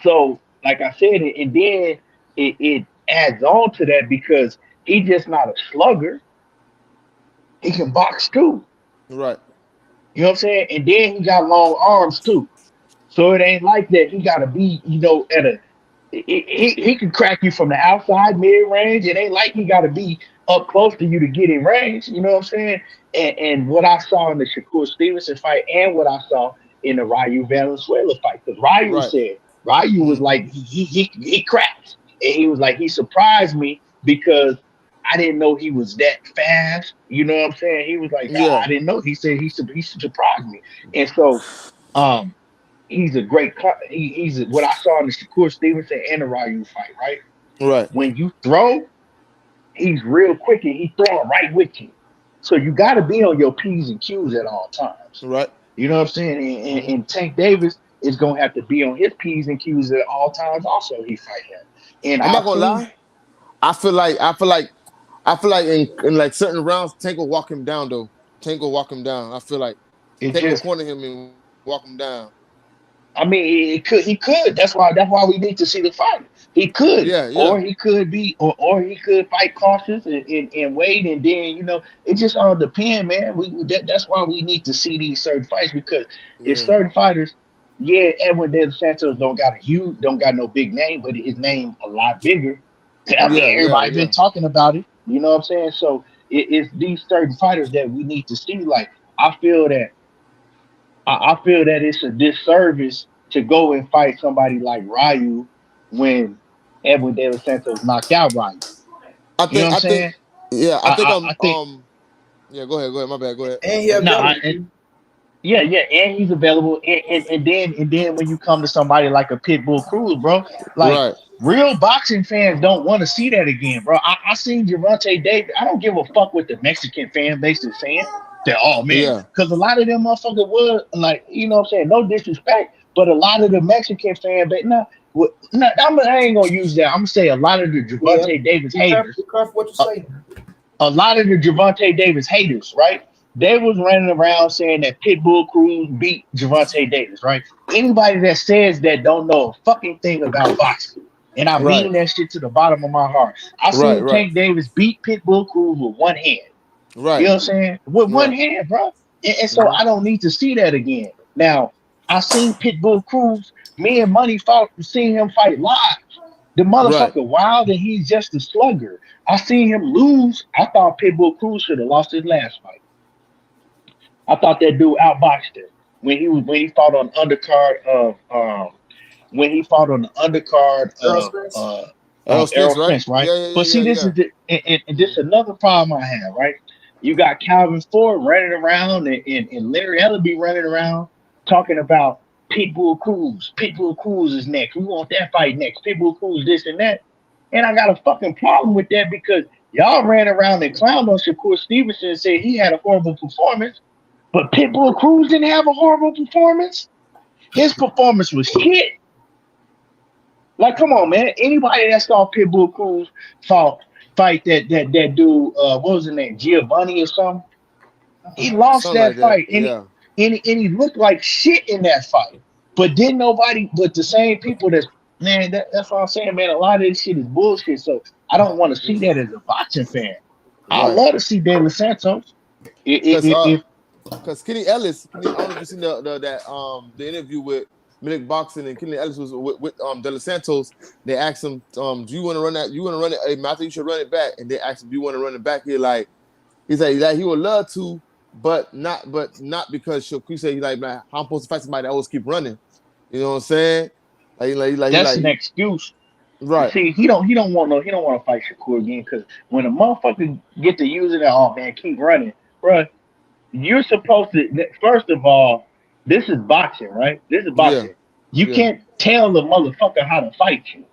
so like I said, and then it adds on to that because he's just not a slugger. He can box too. Right. You know what I'm saying? And then he got long arms too. So it ain't like that. He got to be, at a. He can crack you from the outside mid range. It ain't like he got to be up close to you to get in range. You know what I'm saying? And what I saw in the Shakur Stevenson fight, and what I saw in the Ryu Valenzuela fight, because Right. Ryu was Mm-hmm. like he cracked, and he was like he surprised me because I didn't know he was that fast. You know what I'm saying? He was like, Yeah. I didn't know. He said he surprised me, and so um he's a great what I saw in the Shakur Stevenson and the Ryu fight, right? Right. When you throw, he's real quick and he's throwing right with you. So you got to be on your P's and Q's at all times. Right. You know what I'm saying? And, Mm-hmm. and Tank Davis is going to have to be on his P's and Q's at all times also he fight him. And I'm not I've gonna seen, lie. I feel like in like certain rounds, Tank will walk him down though. Tank will walk him down. I feel like it Tank will just, corner him and walk him down. I mean, he could. That's why we need to see the fight. He could, Yeah, yeah, or he could be, or he could fight cautious and wait, and then it just all depends, man. That's why we need to see these certain fights because if yeah, certain fighters, yeah, Edwin De Los Santos don't got no big name, but his name a lot bigger. I mean, yeah, yeah, everybody been yeah. talking about it. You know what I'm saying? So it's these certain fighters that we need to see. Like I feel that I feel that it's a disservice to go and fight somebody like Ryu when Edwin De Los Santos knocked out Ryu. You know what I'm I think, saying? yeah, I think I think yeah. Go ahead. My bad. Go ahead. And he no, available. yeah, and he's available. And then when you come to somebody like a Pitbull Cruz, bro, like Right. real boxing fans don't want to see that again, bro. I seen Gervonta Davis. I don't give a fuck what the Mexican fan base is saying. That oh man, Yeah. because a lot of them motherfuckers was like, you know what I'm saying, no disrespect, but a lot of the Mexican fan base, I ain't gonna use that. I'm gonna say a lot of the Yeah. Gervonta Davis Be careful, haters. be careful what you uh, say. a lot of the Gervonta Davis haters, right? They was running around saying that Pitbull Cruz beat Gervonta Davis, right? Anybody that says that don't know a fucking thing about boxing. And I Right. mean that shit to the bottom of my heart. I Right. seen Right. Tank Davis beat Pitbull Cruz with one hand. You Right. know what I'm saying? With one Right. hand, bro. And so Hmm. I don't need to see that again. Now, I seen Pitbull Cruz, me and Money fought, seen him fight live. The Right. motherfucker wild and he's just a slugger. I seen him lose. I thought Pitbull Cruz should have lost his last fight. I thought that dude outboxed him when he fought on undercard of Earl Spence. Errol Spence. Errol Right. Spence, right? Yeah. Yeah. But Yeah. see, Yeah. this Yeah. is this is another problem I have, right? You got Calvin Ford running around and Larry Ellerby running around talking about Pitbull Cruz. Pitbull Cruz is next. We want that fight next. Pitbull Cruz, this and that. And I got a fucking problem with that because y'all ran around and clowned on Shakur Stevenson and said he had a horrible performance. But Pitbull Cruz didn't have a horrible performance. His performance was shit. Like, come on, man. Anybody that saw Pitbull Cruz fight that dude, what was his name, Giovanni or something? He lost Something like that that. fight, Yeah. and he looked like shit in that fight. But didn't nobody, but the same people that's what I'm saying, man. A lot of this shit is bullshit. So I don't want to see that as a boxing fan. I Right. love to see De Los Santos. Because If because Kenny Ellis, I don't know if you seen the interview with Milik Boxing, and Kenny Ellis was with De Los Santos. They asked him, do you want to run that? You want to run it? Hey, Matthew, you should run it back. And they asked him, do you want to run it back? He's like he would love to, but not because Shakur said he's like, man, how I'm supposed to fight somebody that always keep running? You know what I'm saying? that's an excuse. Right. See, he don't want to fight Shakur again because when a motherfucker get to using that, oh man, keep running, bro. You're supposed to. First of all, this is boxing, right? This is Yeah. boxing. You Yeah. can't tell the motherfucker how to fight you.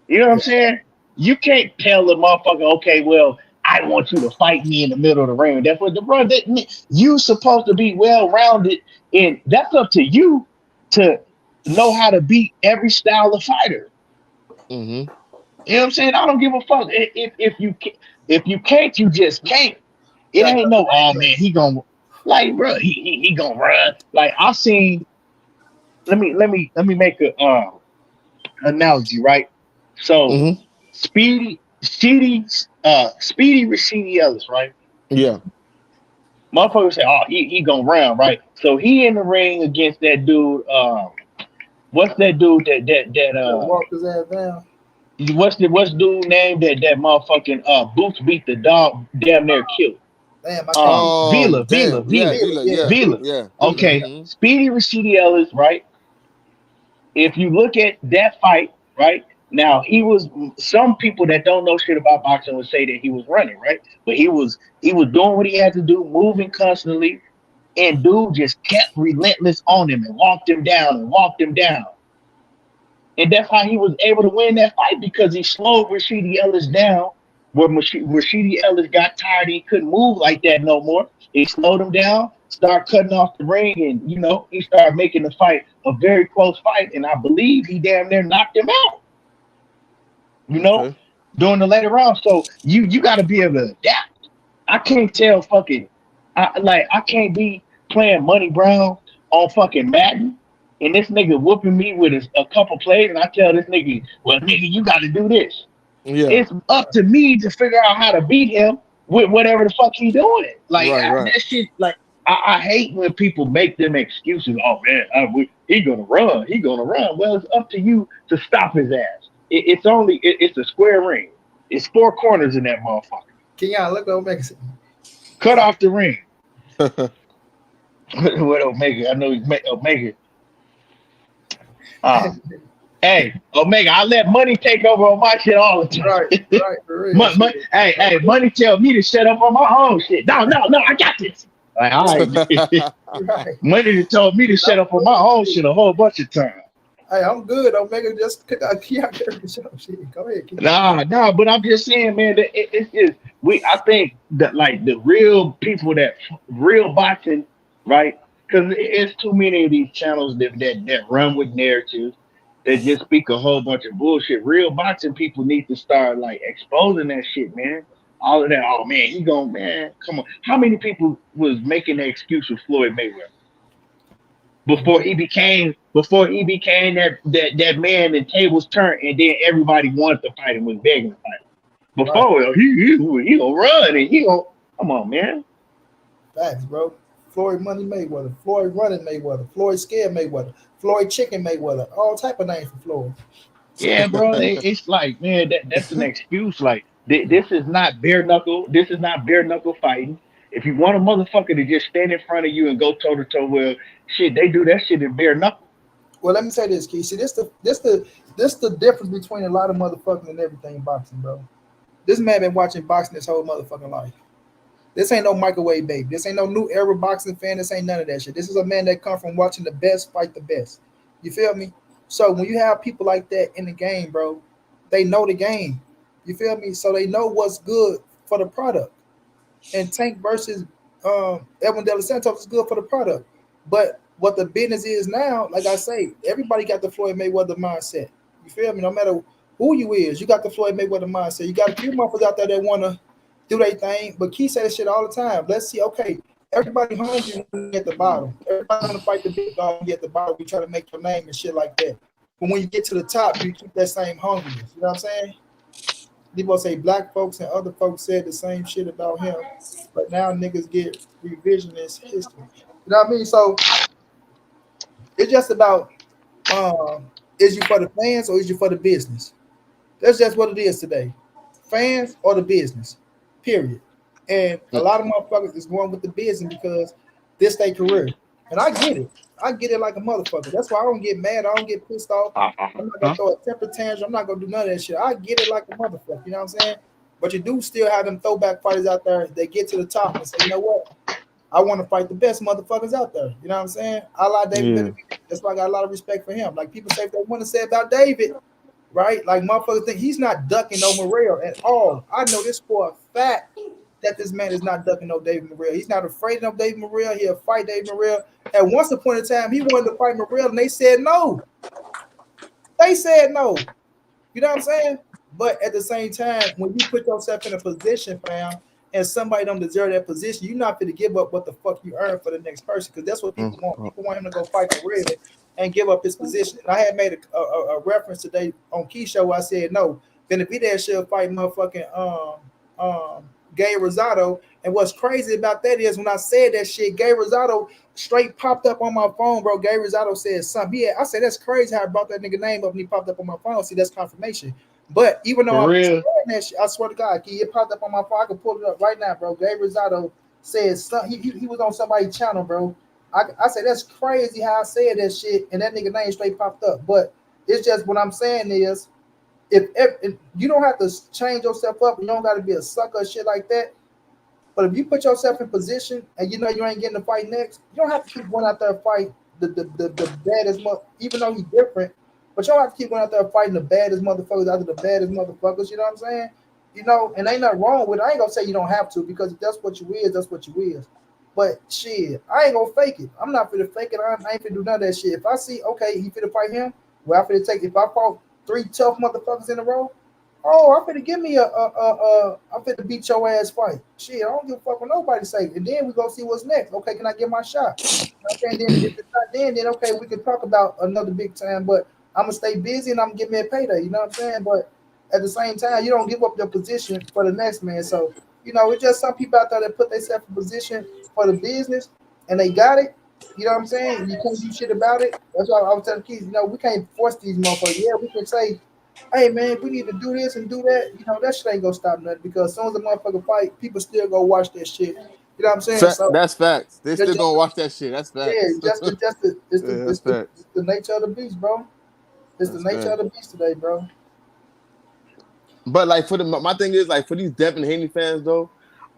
You know what I'm saying? You can't tell the motherfucker, okay, well, I want you to fight me in the middle of the ring. That's what the brother. You supposed to be well rounded, and that's up to you to know how to beat every style of fighter. Mm-hmm. You know what I'm saying? I don't give a fuck if you can't, you just can't. It Gotta ain't cut the no oh ring man, close. he gonna like bro, he gonna run. Like I seen. Let me make a analogy, right? So Mm-hmm. Speedy Rashidi Ellis, right? Yeah. Motherfucker say, oh, he gonna run, right? So he in the ring against that dude. What's that dude Walk his ass down. what's dude name that motherfucking Boots beat the dog damn near killed? Damn, I can't think. Damn. Yeah. Villa, Vila. yeah, Yeah. Villa, Vila. Yeah. Villa. Okay, Mm-hmm. Speedy Rashidi Ellis, right? If you look at that fight, right? Now some people that don't know shit about boxing would say that he was running, right? But he was doing what he had to do, moving constantly, and dude just kept relentless on him and walked him down and walked him down. And that's how he was able to win that fight because he slowed Rashidi Ellis down. Where Rashidi Ellis got tired, he couldn't move like that no more. He slowed him down, started cutting off the ring, and he started making the fight a very close fight. And I believe he damn near knocked him out. You know, Okay. during the later round. So you got to be able to adapt. I can't tell fucking, I can't be playing Money Brown on fucking Madden and this nigga whooping me with a couple plays, and I tell this nigga, well, nigga, you got to do this. Yeah. It's up to me to figure out how to beat him with whatever the fuck he doing. Like Right. that shit. Like I hate when people make them excuses. Oh man, he gonna run. He gonna run. Well, it's up to you to stop his ass. It's a square ring. It's four corners in that motherfucker. Kenyon, look at Omega. Cut off the ring. What Omega? I know he's Omega. Hey, Omega, I let money take over on my shit all the time. Right, for real. Hey, money tell me to shut up on my own shit. No, I got this. Like, all right. Right. Money told me to shut up on my own shit a whole bunch of times. Hey, I'm good. Omega just Keon shit. Go ahead. Nah, but I'm just saying, man, that I think that like the real people that real boxing, right? Because it's too many of these channels that run with narratives that just speak a whole bunch of bullshit. Real boxing people need to start like exposing that shit, man. All of that. Oh man, man, come on. How many people was making the excuse for Floyd Mayweather before he became that man and tables turned and then everybody wanted to fight him, was begging to fight him. Before right. he gonna run and he gonna come on, man. Facts, bro. Floyd Money Mayweather, Floyd Running Mayweather, Floyd Scared Mayweather, Floyd Chicken Mayweather, all type of names for Floyd. Yeah, bro. It's like, man, that's an excuse. Like, this is not bare knuckle. This is not bare knuckle fighting. If you want a motherfucker to just stand in front of you and go toe to toe, well, shit, they do that shit in bare knuckle. Well, let me say this, Keith. See, this the difference between a lot of motherfucking and everything in boxing, bro. This man been watching boxing his whole motherfucking life. This ain't no microwave baby. This ain't no new era boxing fan. This ain't none of that shit. This is a man that come from watching the best fight the best. You feel me? So when you have people like that in the game, bro, they know the game. You feel me? So they know what's good for the product. And Tank versus Edwin De Los Santos is good for the product. But what the business is now, like I say, everybody got the Floyd Mayweather mindset. You feel me? No matter who you is, you got the Floyd Mayweather mindset. You got a few motherfuckers out there that want to do their thing, but Keith say that shit all the time. Let's see, okay, everybody hungry at the bottom. Everybody want to fight the big dog at the bottom. We try to make your name and shit like that. But when you get to the top, you keep that same hungriness. You know what I'm saying? People say black folks and other folks said the same shit about him, but now niggas get revisionist history. You know what I mean? So it's just about is you for the fans or is you for the business? That's just what it is today. Fans or the business. Period. And a lot of motherfuckers is going with the business because this their career. And I get it. I get it like a motherfucker. That's why I don't get mad. I don't get pissed off. I'm not gonna throw a temper tantrum. I'm not gonna do none of that shit. I get it like a motherfucker. You know what I'm saying? But you do still have them throwback fighters out there. They get to the top and say, you know what? I want to fight the best motherfuckers out there. You know what I'm saying? I like David. Yeah. That's why I got a lot of respect for him. Like people say, if they want to say about David, right? Like motherfuckers think he's not ducking no Morrell at all. I know this for a fact that this man is not ducking no David Morrell. He's not afraid of David Morrell. He'll fight David Morrell. At once upon a time, he wanted to fight Morrell, and they said no. They said no. You know what I'm saying? But at the same time, when you put yourself in a position, fam, and somebody don't deserve that position, you're not going to give up what the fuck you earn for the next person, because that's what people want. People want him to go fight Morrell and give up his position. And I had made a reference today on Key Show where I said, no, Benavidez should fight motherfucking Gay Rosado. And what's crazy about that is when I said that shit, Gay Rosado straight popped up on my phone, bro. Gay Rosado said something. I said, that's crazy how I brought that nigga name up and he popped up on my phone. See, that's confirmation. But even though I'm saying that shit, I swear to God, it popped up on my phone. I can pull it up right now, bro. Gay Rosado said something. He was on somebody's channel, bro. I said, that's crazy how I said that shit, and that nigga name straight popped up. But it's just what I'm saying is, if you don't have to change yourself up, you don't got to be a sucker or shit like that. But if you put yourself in position and you know you ain't getting the fight next, you don't have to keep going out there and fight the baddest even though he's different. But you don't have to keep going out there fighting the baddest motherfuckers out of the baddest motherfuckers. You know what I'm saying? You know, and ain't nothing wrong with it. I ain't gonna say you don't have to, because if that's what you is, that's what you is. But shit, I ain't gonna fake it. I'm not finna fake it. I ain't finna do none of that shit. If I see, okay, he finna fight him, well, I finna take. If I fought 3 tough motherfuckers in a row, Oh, I'm finna give me I'm finna beat your ass fight. Shit, I don't give a fuck what nobody say. And then we gonna see what's next. Okay, can I get my shot? Okay, and then if it's not then okay, we can talk about another big time. But I'm gonna stay busy and I'm gonna get me a payday. You know what I'm saying? But at the same time, you don't give up your position for the next man. So it's just some people out there that put themselves in position for the business and they got it. You know what I'm saying? You can't do shit about it. That's why I was telling kids, we can't force these motherfuckers. Yeah, we can say, hey man, we need to do this and do that. That shit ain't gonna stop nothing because as soon as the motherfucker fight, people still go watch that shit. You know what I'm saying? So That's facts. They that's still just gonna watch that shit. That's yeah, facts. Yeah, that's it's facts. the nature of the beast, bro. It's the That's nature of facts. the beast today, bro. But like for my thing is like for these Devin Haney fans though,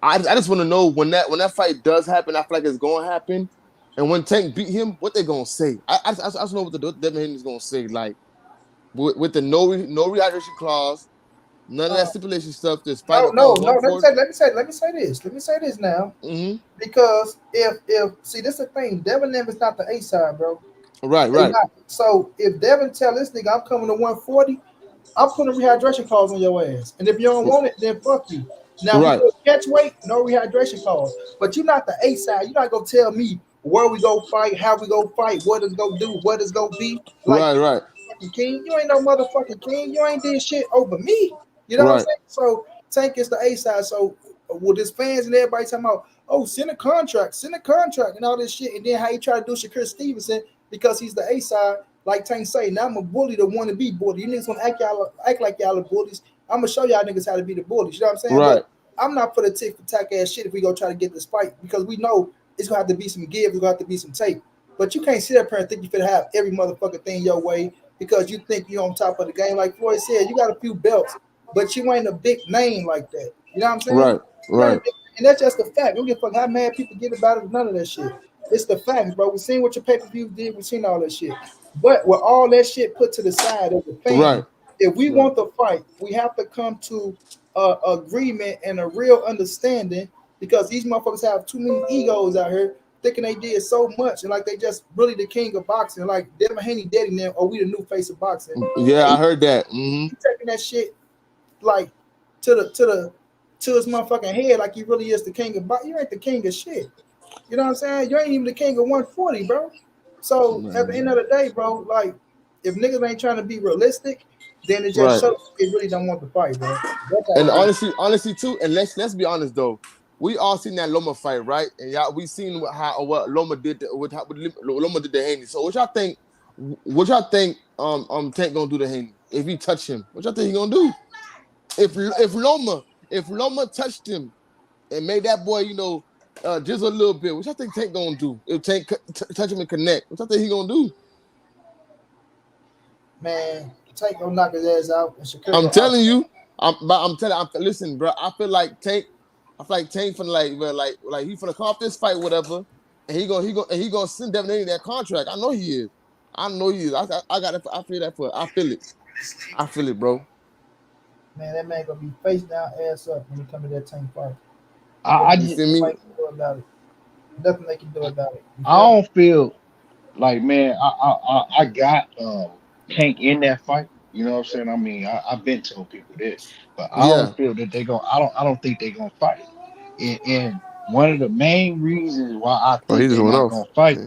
I just want to know when that fight does happen, I feel like it's gonna happen. And when Tank beat him, what they gonna say? I just know what the Devin Haney's gonna say. Like with the no rehydration clause, none of that Uh, stipulation stuff. Just fight no, up no, on no. Let me 140. say, let me say, let me say this. Let me say this now, Mm-hmm. because if see, this is the thing. Devin Lim is not the A side, bro. Right, They right, not. So if Devin tell this nigga I'm coming to 140, I'm putting a rehydration clause on your ass. And if you don't want it, then fuck you. Now, if you right, go catch weight, no rehydration clause. But you're not the A side. You're not gonna tell me where we go fight, how we go fight, what it's gonna do, what it's gonna be. Like right, you right, fucking king. You ain't no motherfucking king. You ain't did shit over me. You know what I'm right, saying? So Tank is the A side. So with his fans and everybody talking about, oh, send a contract, and all this shit. And then how he try to do Shakur Stevenson because he's the A side. Like Tank say, now I'm a bully that want to be bully. You niggas want to act like y'all are bullies. I'm gonna show y'all niggas how to be the bullies. You know what I'm saying? right, But I'm not for the tick for tack ass shit if we go try to get this fight because we know it's gonna have to be some give, it's gonna have to be some tape. But you can't sit up here and think you finna have every motherfucking thing your way because you think you're on top of the game. Like Floyd said, you got a few belts, but you ain't a big name like that. You know what I'm saying? right, You ain't a right, big, and that's just the fact. We don't give a fuck how mad people get about it. None of that shit. It's the facts, bro. We seen what your pay per view did. We seen all that shit. But with all that shit put to the side as a right, fan, if we right. want the fight, we have to come to agreement and a real understanding because these motherfuckers have too many egos out here thinking they did so much and like they just really the king of boxing. Like Devin Haney dating them, or we the new face of boxing. Yeah, And I heard that. Mm-hmm. he taking that shit like to his motherfucking head like he really is the king of boxing. You ain't the king of shit. You know what I'm saying? You ain't even the king of 140, bro. So at the end of the day, bro, like if niggas ain't trying to be realistic, then it just Right. shows they really don't want to fight, bro. That's how And it is. honestly too, and let's be honest though, we all seen that Loma fight, right? And y'all we seen what Loma did what Loma did to Haney. So what y'all think Tank gonna do to Haney if he touch him? What y'all think he gonna do? If Loma touched him and made that boy just a little bit, what y'all think Tank gonna do? If Tank touch him and connect, what y'all think he gonna do? Man, Tank gonna knock his ass out and Shakur I'm gonna out. telling you. I'm telling. Listen, bro. I feel like Tank. I feel like Tank finna like he finna come off this fight, whatever, and he gonna send Devin Haney that contract. I know he is. I know he is. I got it. I feel that for. I feel it. I feel it, bro. Man, that man gonna be face down, ass up when he come to that Tank fight. I You just feel me? Nothing they can do about it. Nothing they can do about it. You I feel me? don't feel like, man, I got Tank in that fight. You know what I'm saying? I mean, I've been telling people this, but I don't Yeah. feel that they going I don't think they're gonna fight. And one of the main reasons why I Oh, he think just they're went not off. gonna fight,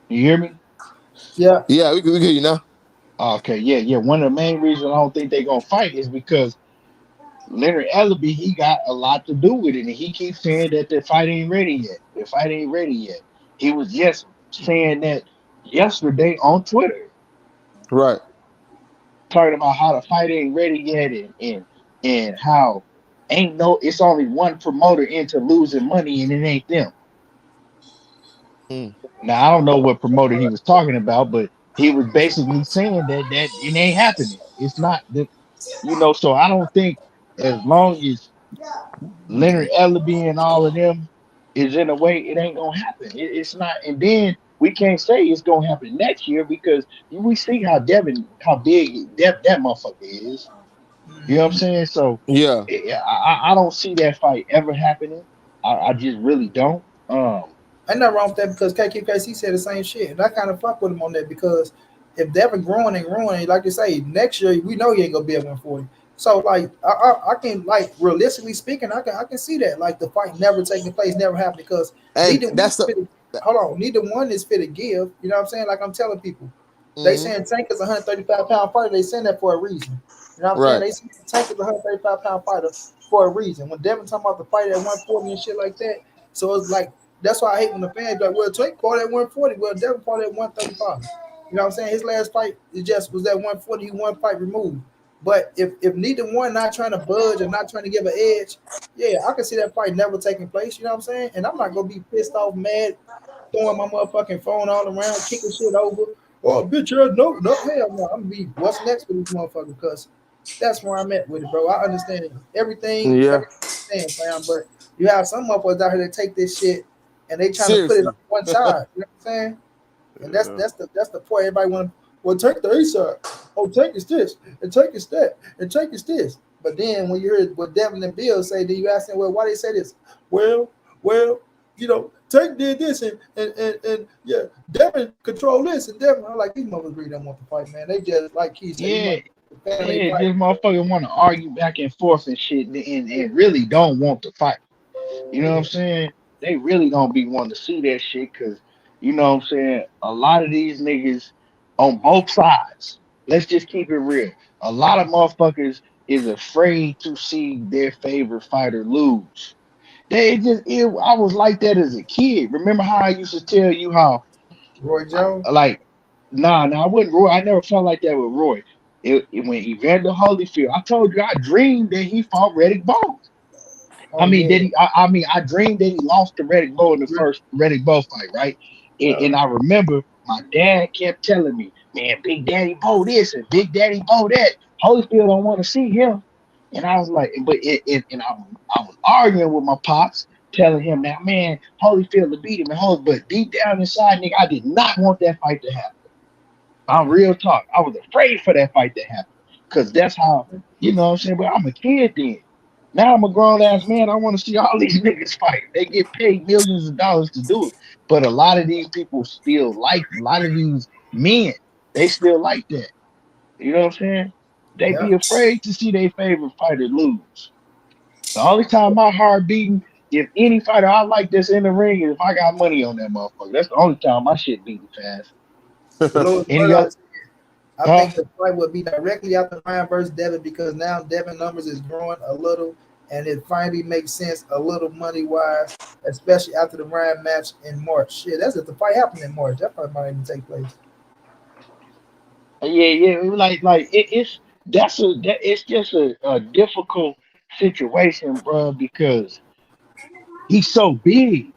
you hear me? Yeah. Yeah, we hear you now. Okay, yeah. One of the main reasons I don't think they're gonna fight is because Leonard Ellaby, he got a lot to do with it, and he keeps saying that the fight ain't ready yet. The fight ain't ready yet. He was just saying that yesterday on Twitter, Right. talking about how the fight ain't ready yet, and how it's only one promoter into losing money, and it ain't them. Mm. Now I don't know what promoter he was talking about, but he was basically saying that it ain't happening. It's not that, So I don't think as long as Leonard Ellaby and all of them is in a way, it ain't gonna happen. It's not, and then we can't say it's gonna happen next year because we see how big that motherfucker is. You know what I'm Mm-hmm. saying? So Yeah. I don't see that fight ever happening. I just really don't. Ain't nothing wrong with that because KQKC said the same shit. And I kind of fuck with him on that because if Devin growing and growing, like you say, next year we know he ain't gonna be at 140. So like I can like realistically speaking, I can see that like the fight never taking place, never happened because And neither one that's is the fit to, hold on, neither one is fit to give. You know what I'm saying? Like I'm telling people, they mm-hmm. saying Tank is a 135-pound fighter. They saying that for a reason. You know what I'm saying? Right. They saying Tank is a 135-pound fighter for a reason. When Devin talking about the fight at 140 and shit like that, so it's like that's why I hate when the fans be like, well, Tank fought at 140, well, Devin fought at 135. You know what I'm saying? His last fight it just was that 140. He one fight removed. But if neither one not trying to budge or not trying to give an edge, yeah, I can see that fight never taking place. You know what I'm saying? And I'm not gonna be pissed off, mad, throwing my motherfucking phone all around, kicking shit over. Oh, bitch, no, no, hell no. I'm gonna be what's next for this motherfucker because that's where I'm at with it, bro. I understand everything, Yeah. everything you're saying, fam, but you have some motherfuckers out here that take this shit and they trying to put it on Seriously. one side. You know what I'm saying? And Yeah. that's the point. Everybody want to well take the A side. Oh, take is this, and take is that, and take is this. But then when you hear what Devin and Bill say, then you ask them, well, why they say this? Well, well, Tank did this and yeah, Devin control this and Devin. I'm like these motherfuckers really don't want to fight, man. They just like Keith said, these Yeah, motherfuckers family yeah, fight. just motherfucker want to argue back and forth and shit, and really don't want to fight. You know what I'm Yeah, saying? They really don't be wanting to see that shit because, you know what I'm saying? A lot of these niggas on both sides, let's just keep it real. A lot of motherfuckers is afraid to see their favorite fighter lose. I was like that as a kid. Remember how I used to tell you how, Roy Jones. like, nah, I wouldn't, Roy. I never felt like that with Roy. When Evander Holyfield, I told you I dreamed that he fought Reddick Bones. I Oh mean, yeah, I dreamed that he lost to Reddick Bowe in the first Reddick Bowe fight, right? And I remember my dad kept telling me, man, Big Daddy Bowe this and Big Daddy Bowe that. Holyfield don't want to see him. And I was like, I was arguing with my pops, telling him now, man, Holyfield to beat him and but deep down inside, nigga, I did not want that fight to happen. I'm real talk. I was afraid for that fight to happen. Cause that's how, you know what I'm saying? But I'm a kid then. Now I'm a grown ass man. I want to see all these niggas fight. They get paid millions of dollars to do it. But a lot of these people still like a lot of these men, they still like that. You know what I'm saying? They yeah. be afraid to see their favorite fighter lose. The only time my heart beating, if any fighter I like that's in the ring is if I got money on that motherfucker. That's the only time my shit beating fast. Louis Any other Murdoch. I huh? think the fight would be directly after Ryan versus Devin because now Devin numbers is growing a little, and it finally makes sense a little money wise, especially after the Ryan match in March. Shit, that's if the fight happened in March. That fight might even take place. Yeah. It's it's just a difficult situation, bro, because he's so big,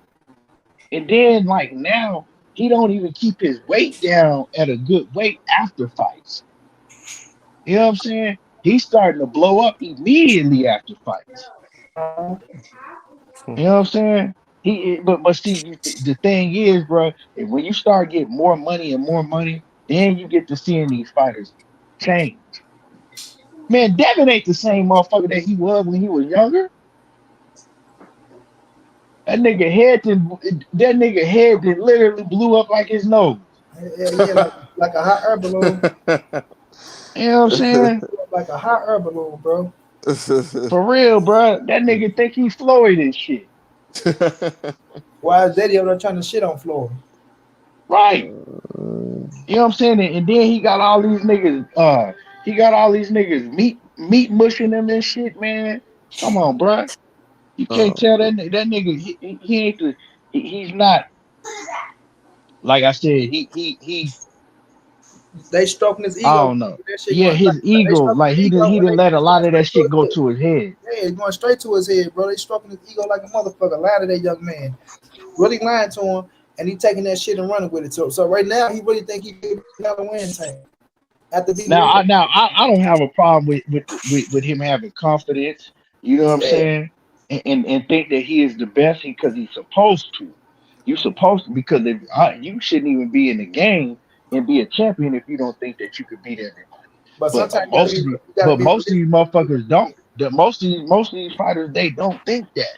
and then like now he don't even keep his weight down at a good weight after fights. You know what I'm saying? He's starting to blow up immediately after fights. You know what I'm saying? But see, the thing is, bro, when you start getting more money, then you get to seeing these fighters change. Man, Devin ain't the same motherfucker that he was when he was younger. That nigga head then literally blew up like his nose. Yeah, yeah, like a hot air balloon, You know what I'm saying? like a hot air balloon, bro. For real, bro. That nigga think he's Floyd and shit. Why is Daddy over there trying to shit on Floyd? Right. You know what I'm saying? And then he got all these niggas meat mushing them and shit, man. Come on, bro. You can't Oh, tell that nigga he ain't he's not like I said, he They stroking his I ego. don't know. That shit Yeah, going his like they ego, stroking like his ego he when didn't they let a it's lot going of that straight to shit his go head. to his head. Yeah, it's going straight to his head, bro. They stroking his ego like a motherfucker. Lie to that young man. Really lying to him, and he taking that shit and running with it. So right now, he really think he can another win tank after beating Now, Rio. I don't have a problem with him having confidence. You know what I'm Yeah, saying? And think that he is the best because he's supposed to. You're supposed to because if you shouldn't even be in the game and be a champion if you don't think that you could beat everybody. but But sometimes you gotta be most of realistic. these motherfuckers don't. Most of these fighters they don't think that.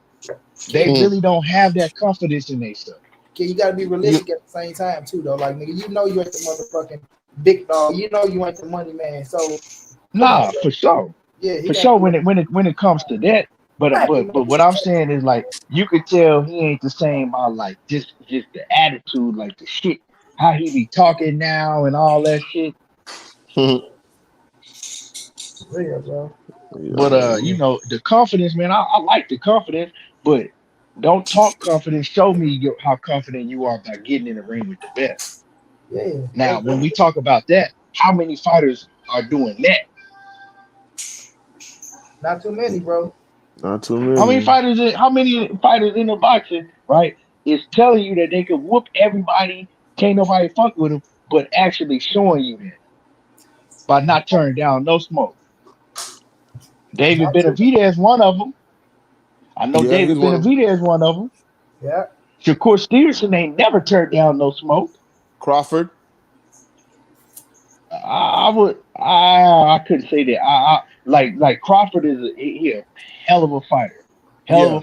They Kid, mm. really don't have that confidence in themselves. kid, you gotta be You, realistic at the same time too, though. Like nigga, you know you ain't the motherfucking big dog. You know you ain't the money man. So come on, Nah, bro. for sure. Yeah, he For got sure the when it comes to that. But what I'm saying is like you could tell he ain't the same by like just the attitude, like the shit, how he be talking now and all that shit. yeah, real, bro. But man. the confidence, man, I like the confidence, but don't talk confidence. Show me how confident you are by getting in the ring with the best. Yeah, Now, when we talk about that, how many fighters are doing that? not too many, bro. Not too How many. many fighters in the boxing, right, is telling you that they can whoop everybody, can't nobody fuck with them, but actually showing you that by not turning down no smoke. David Not too many. Benavidez one of them. I know Yeah, he's David one. Benavidez one of them. Yeah, Shakur Stevenson ain't never turned down no smoke. Crawford. I couldn't say that. Like Crawford is a hell of a fighter, Yeah.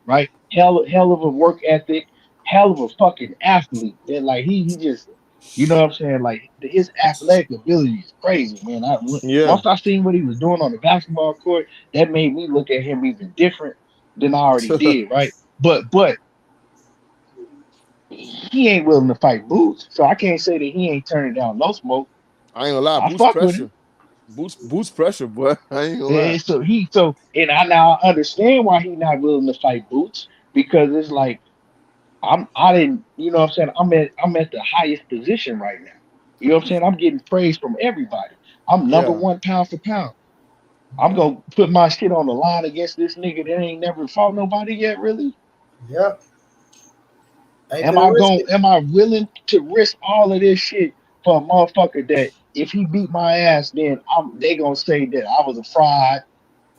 right? Hell of a work ethic, hell of a fucking athlete. And like he just, you know what I'm saying? Like his athletic ability is crazy, man. Yeah. Once I seen what he was doing on the basketball court, that made me look at him even different than I already did, right? But he ain't willing to fight Boots, so I can't say that he ain't turning down no smoke. I ain't gonna lie. I Boots fuck with him. pressure. Boots pressure, boy. I ain't gonna lie. And and I now understand why he not willing to fight Boots because it's like I didn't, you know what I'm saying? I'm at the highest position right now. You know what I'm saying? I'm getting praise from everybody. I'm number Yeah. one pound for pound. I'm gonna put my shit on the line against this nigga that ain't never fought nobody yet, really. yeah. Ain't Am finna I risk going it. am I willing to risk all of this shit for a motherfucker that if he beat my ass, then they gonna say that I was a fraud,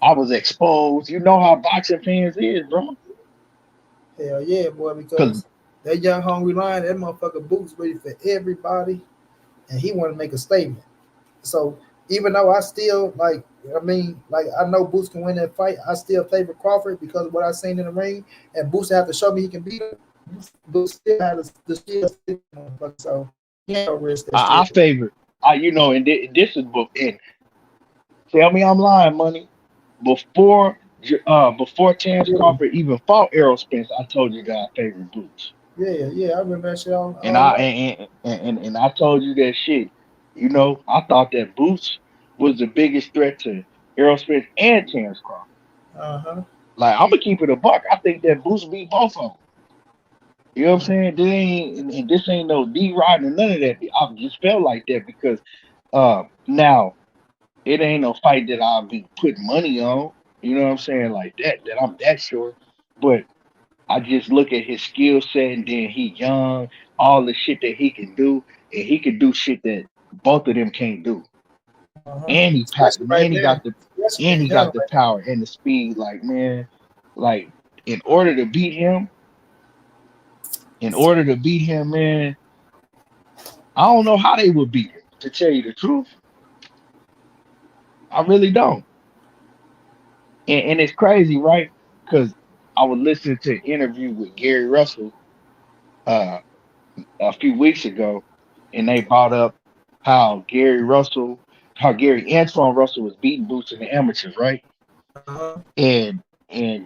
I was exposed. You know how boxing fans is, bro. Hell yeah, boy, Cause because that young hungry lion, that motherfucker Boots ready for everybody, and he want to make a statement. So even though I still like, I mean, like I know Boots can win that fight, I still favor Crawford because of what I seen in the ring, and Boots have to show me he can beat him. Boots still has the skill, so he ain't gonna risk that I shit. favor, and this is and tell me I'm lying, money. Before before Terrence Yeah, Crawford even fought Errol Spence, I told you guys favorite Boots, yeah, yeah. I remember that shit and all I night. and I told you that shit. I thought that Boots was the biggest threat to Errol Spence and Terrence Crawford. Uh-huh. Like I'm gonna keep it a buck. I think that Boots beat both of them. You know what I'm saying? This ain't no D Rod and none of that. I just felt like that because now it ain't no fight that I'll be putting money on. You know what I'm saying? Like that I'm that sure. But I just look at his skill set and then he young, all the shit that he can do, and he can do shit that both of them can't do. Uh-huh. And Especially right now. Especially he right now. got the power and the speed. Like man, like in order to beat him, man, I don't know how they would beat him. To tell you the truth, I really don't. And it's crazy, right? Because I was listening to an interview with Gary Russell uh, a few weeks ago, and they brought up how Gary Antoine Russell was beating Boots in the amateurs, right? Uh-huh. And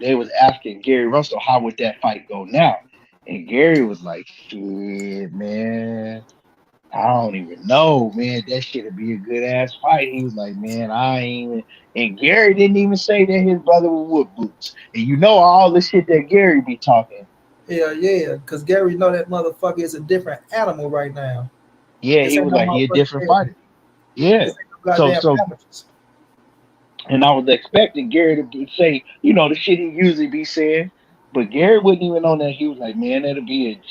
they was asking Gary Russell how would that fight go now, and Gary was like, "Shit, man, I don't even know, man. That shit'd be a good ass fight." He was like, "Man, I ain't even." And Gary didn't even say that his brother would whoop Boots. And you know all the shit that Gary be talking. Yeah, yeah. Because Gary know that motherfucker is a different animal right now. Yeah, This he ain't was no like he a motherfucking different Gary. fighter. Yeah. This ain't no So goddamn so amateurs. and I was expecting Gary to say, the shit he usually be saying, but Gary wasn't even on that. He was like, "Man, that'll be a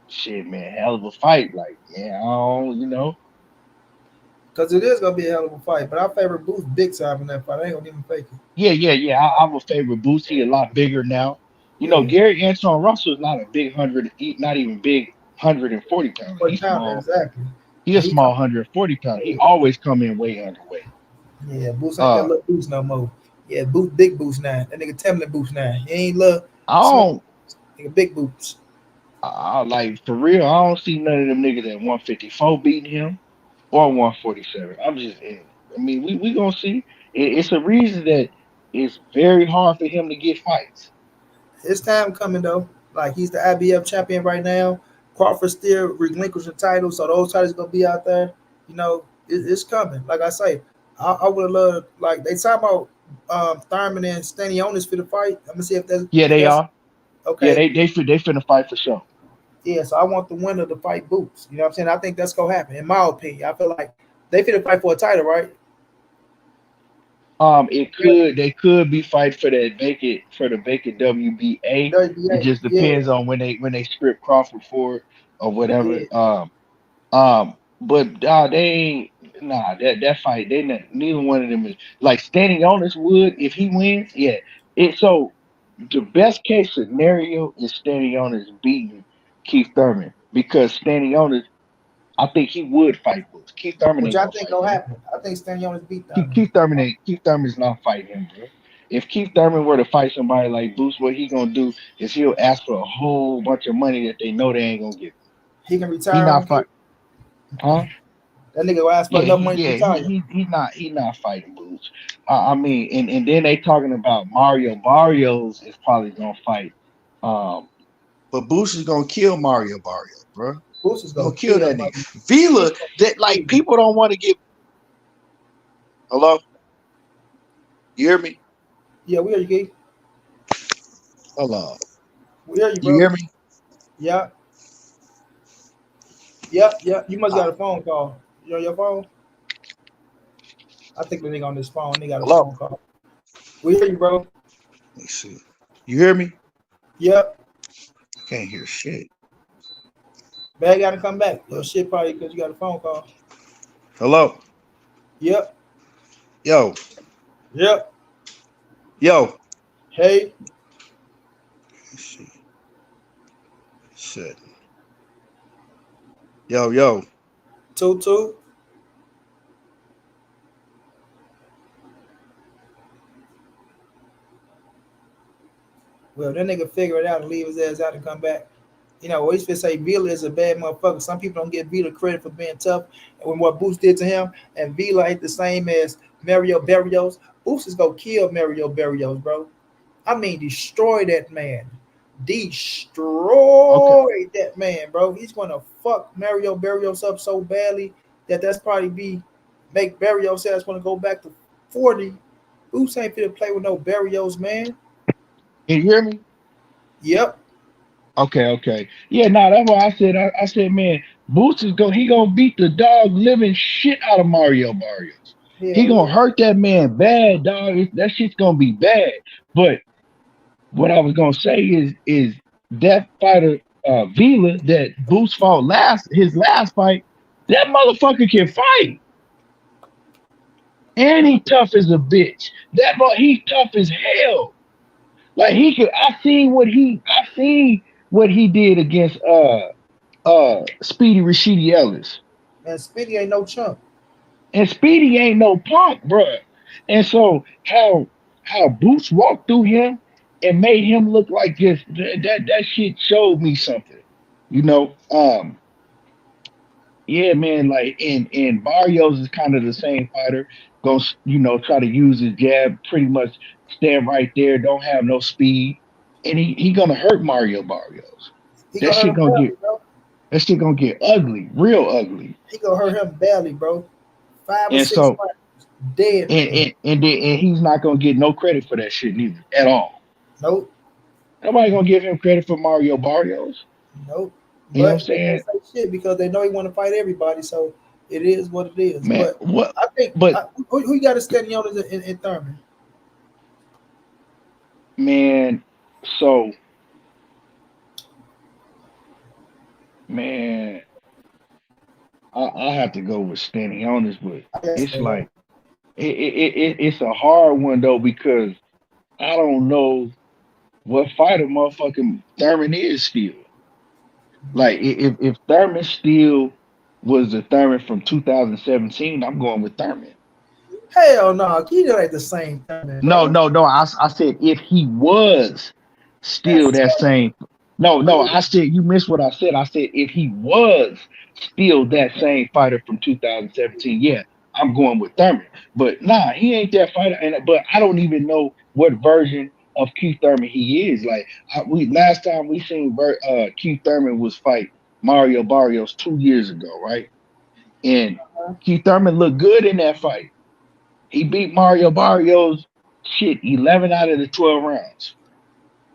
shit, man, hell of a fight." Like, man, I don't. Because it is gonna be a hell of a fight. But I favor Boots big time in that fight. I ain't gonna even fake it. Yeah. I'm a favorite Boost. He a lot bigger now. Yeah. Gary Antoine Russell is not a big not even big 140 pounder. 40 He's pounder, small. exactly. He a And he small come 140 pounder. He yeah. always come in way underweight. Yeah, Boots ain't that Uh, little Boots no more. Yeah, Boots big Boots now. That nigga Timlin Boots now. He ain't little I small don't nigga big Boots. like for real. I don't see none of them niggas at 154 beating him or 147. I mean, we gonna see. It's a reason that it's very hard for him to get fights. His time coming though. Like he's the IBF champion right now. Crawford still relinquished the title, so those titles gonna be out there. You know, it's coming. Like I say, I would have loved like they talk about Thurman and Stanionis for the fight. I'm gonna see if that's Yeah, if they that's are. Yeah, okay. they finna fight for sure. Yeah, so I want the winner to fight Boots. You know what I'm saying? I think that's gonna happen. In my opinion, I feel like they finna fight for a title, right? Yeah, They could be fighting for the vacant WBA. It WBA. just Yeah, depends on when they script Crawford for it or whatever. yeah. But they ain't that fight. They not, neither one of them is like standing on this wood. If he wins, yeah. So the best case scenario is standing on is beating Keith Thurman because standing on is I think he would fight Boots. Keith Thurman Which ain't I gonna think fight gonna him. happen. I think Stanionis beat Thurman. Keith Thurman's not fighting him, bro. If Keith Thurman were to fight somebody like Boots, what he gonna do is he'll ask for a whole bunch of money that they know they ain't gonna give. He can He retire not on fight, Keith. huh? That nigga will ask for enough money to retire. He not fighting Boots. I mean, and then they talking about Mario Barrios is probably gonna fight. Um, But Boots is gonna kill Mario Barrio, bro. Boots is He gonna gonna kill kill that my nigga. Vila, Boots gonna that kill like him. people don't want to get. Hello, you hear me? Yeah, we hear you, Keith. Hello, We hear you, you bro. hear me? Yeah, yeah. You must Uh, got a phone call. You on your phone? I think the nigga on this phone. He got a hello. phone call. We hear you, bro. Let me see. You hear me? Yep. I can't hear shit. Bag gotta come back. Your shit probably because you got a phone call. Hello, Yep. yo, Yep. yo. Hey. Let's see. Shit. Yo. 2-2. Well, that nigga figure it out and leave his ass out and come back. You know, we used say Vila is a bad motherfucker. Some people don't give Vila credit for being tough. And when what Boost did to him, and Vila ain't the same as Mario Barrios. Boost is gonna kill Mario Barrios, bro. I mean, destroy that man. okay, Destroy that man, bro. He's gonna fuck Mario Barrios up so badly that that's probably be make Barrios ass want to go back to 40. Boost ain't finna play with no Barrios, man. can you hear me? Yep. Okay. Yeah, no, that's what I said. I said, man, Boots is he gonna beat the dog living shit out of Mario Barrios. He Hell gonna yeah. hurt that man bad, dog. That shit's gonna be bad. But what I was gonna say is that fighter Vila that Boots fought his last fight, that motherfucker can fight. And he tough as a bitch. That boy, he's tough as hell. Like he could I seen what he did against Speedy Rashidi Ellis. And Speedy ain't no chump. And Speedy ain't no punk, bruh. And so how Boots walked through him and made him look like this, that shit showed me something. You know, yeah, man, like and Barrios is kind of the same fighter. Go, try to use his jab, pretty much stand right there, don't have no speed. And he gonna hurt Mario Barrios. He That gonna hurt shit him gonna badly, get bro. that shit gonna get ugly, real ugly. He gonna hurt him badly, bro. Five or And six so fights. Dead man. and he's not gonna get no credit for that shit neither at all. Nope. Nobody gonna give him credit for Mario Barrios. Nope. You know what I'm But they can't saying? say shit because they know he want to fight everybody. So it is what it is. Man, But what I think but who you got to stand on in Thurman? man, so man, I have to go with standing on this, but I guess it's they know. like it's a hard one though because I don't know what fighter motherfucking Thurman is still. Like if Thurman still was the Thurman from 2017, I'm going with Thurman. Hell no, Keita ain't the same Thurman, No, bro. no, no. I said if he was still That's that same. No. no. I said you missed what I said. I said if he was still that same fighter from 2017, yeah, I'm going with Thurman. But nah, he ain't that fighter. But I don't even know what version of Keith Thurman he is. Like we last time we seen Keith Thurman was fight Mario Barrios 2 years ago, right? And Keith Thurman looked good in that fight. He beat Mario Barrios 11 out of the 12 rounds.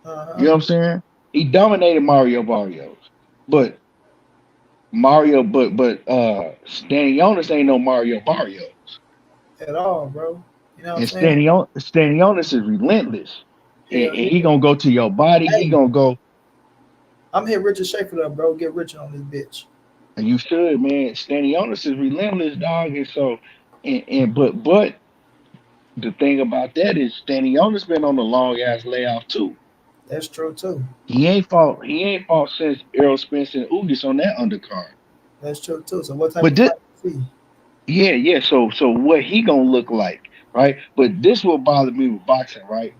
You know what I'm saying? He dominated Mario Barrios. But Stanionis ain't no Mario Barrios. At all, bro. You know what I'm And saying? Stanionis is relentless. And Hell yeah. he gonna go to your body. Hey, He gonna go. I'm hitting Richard Schaefer up, bro. Get Richard on this bitch. And you should, man. Stanionis is relentless, dog. And so, but the thing about that is Stanionis been on the long ass layoff too. That's true too. He ain't fought since Errol Spence and Ugas on that undercard. That's true too. So what type But of this, fight you see? yeah. So what he gonna look like, right? But this will bother me with boxing, right?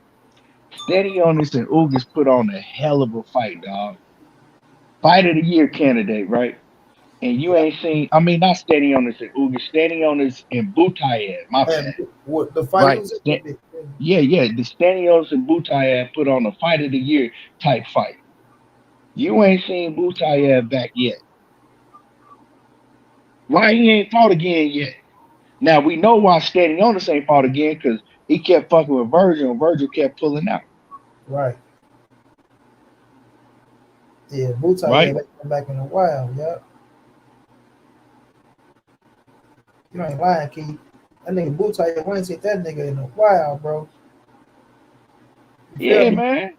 Stanionis and Ugas put on a hell of a fight, dog. Fight of the year candidate, right? And you Yeah. ain't seen, I mean, not Stanionis and Ugas, Stanionis and Butayed, my And bad. what the fight Right? was at that big. Yeah. The Stanionis and Butayed put on a fight of the year type fight. You ain't seen Butayed back yet. Why he ain't fought again yet? Now we know why Stanionis ain't fought again because he kept fucking with Virgil and Virgil kept pulling out. Right. Yeah, Boots out Right? there come back in a while, yeah. You ain't lying, Keith. That nigga Boots out here, we ain't seen that nigga in a while, bro. You feel Yeah, me? man.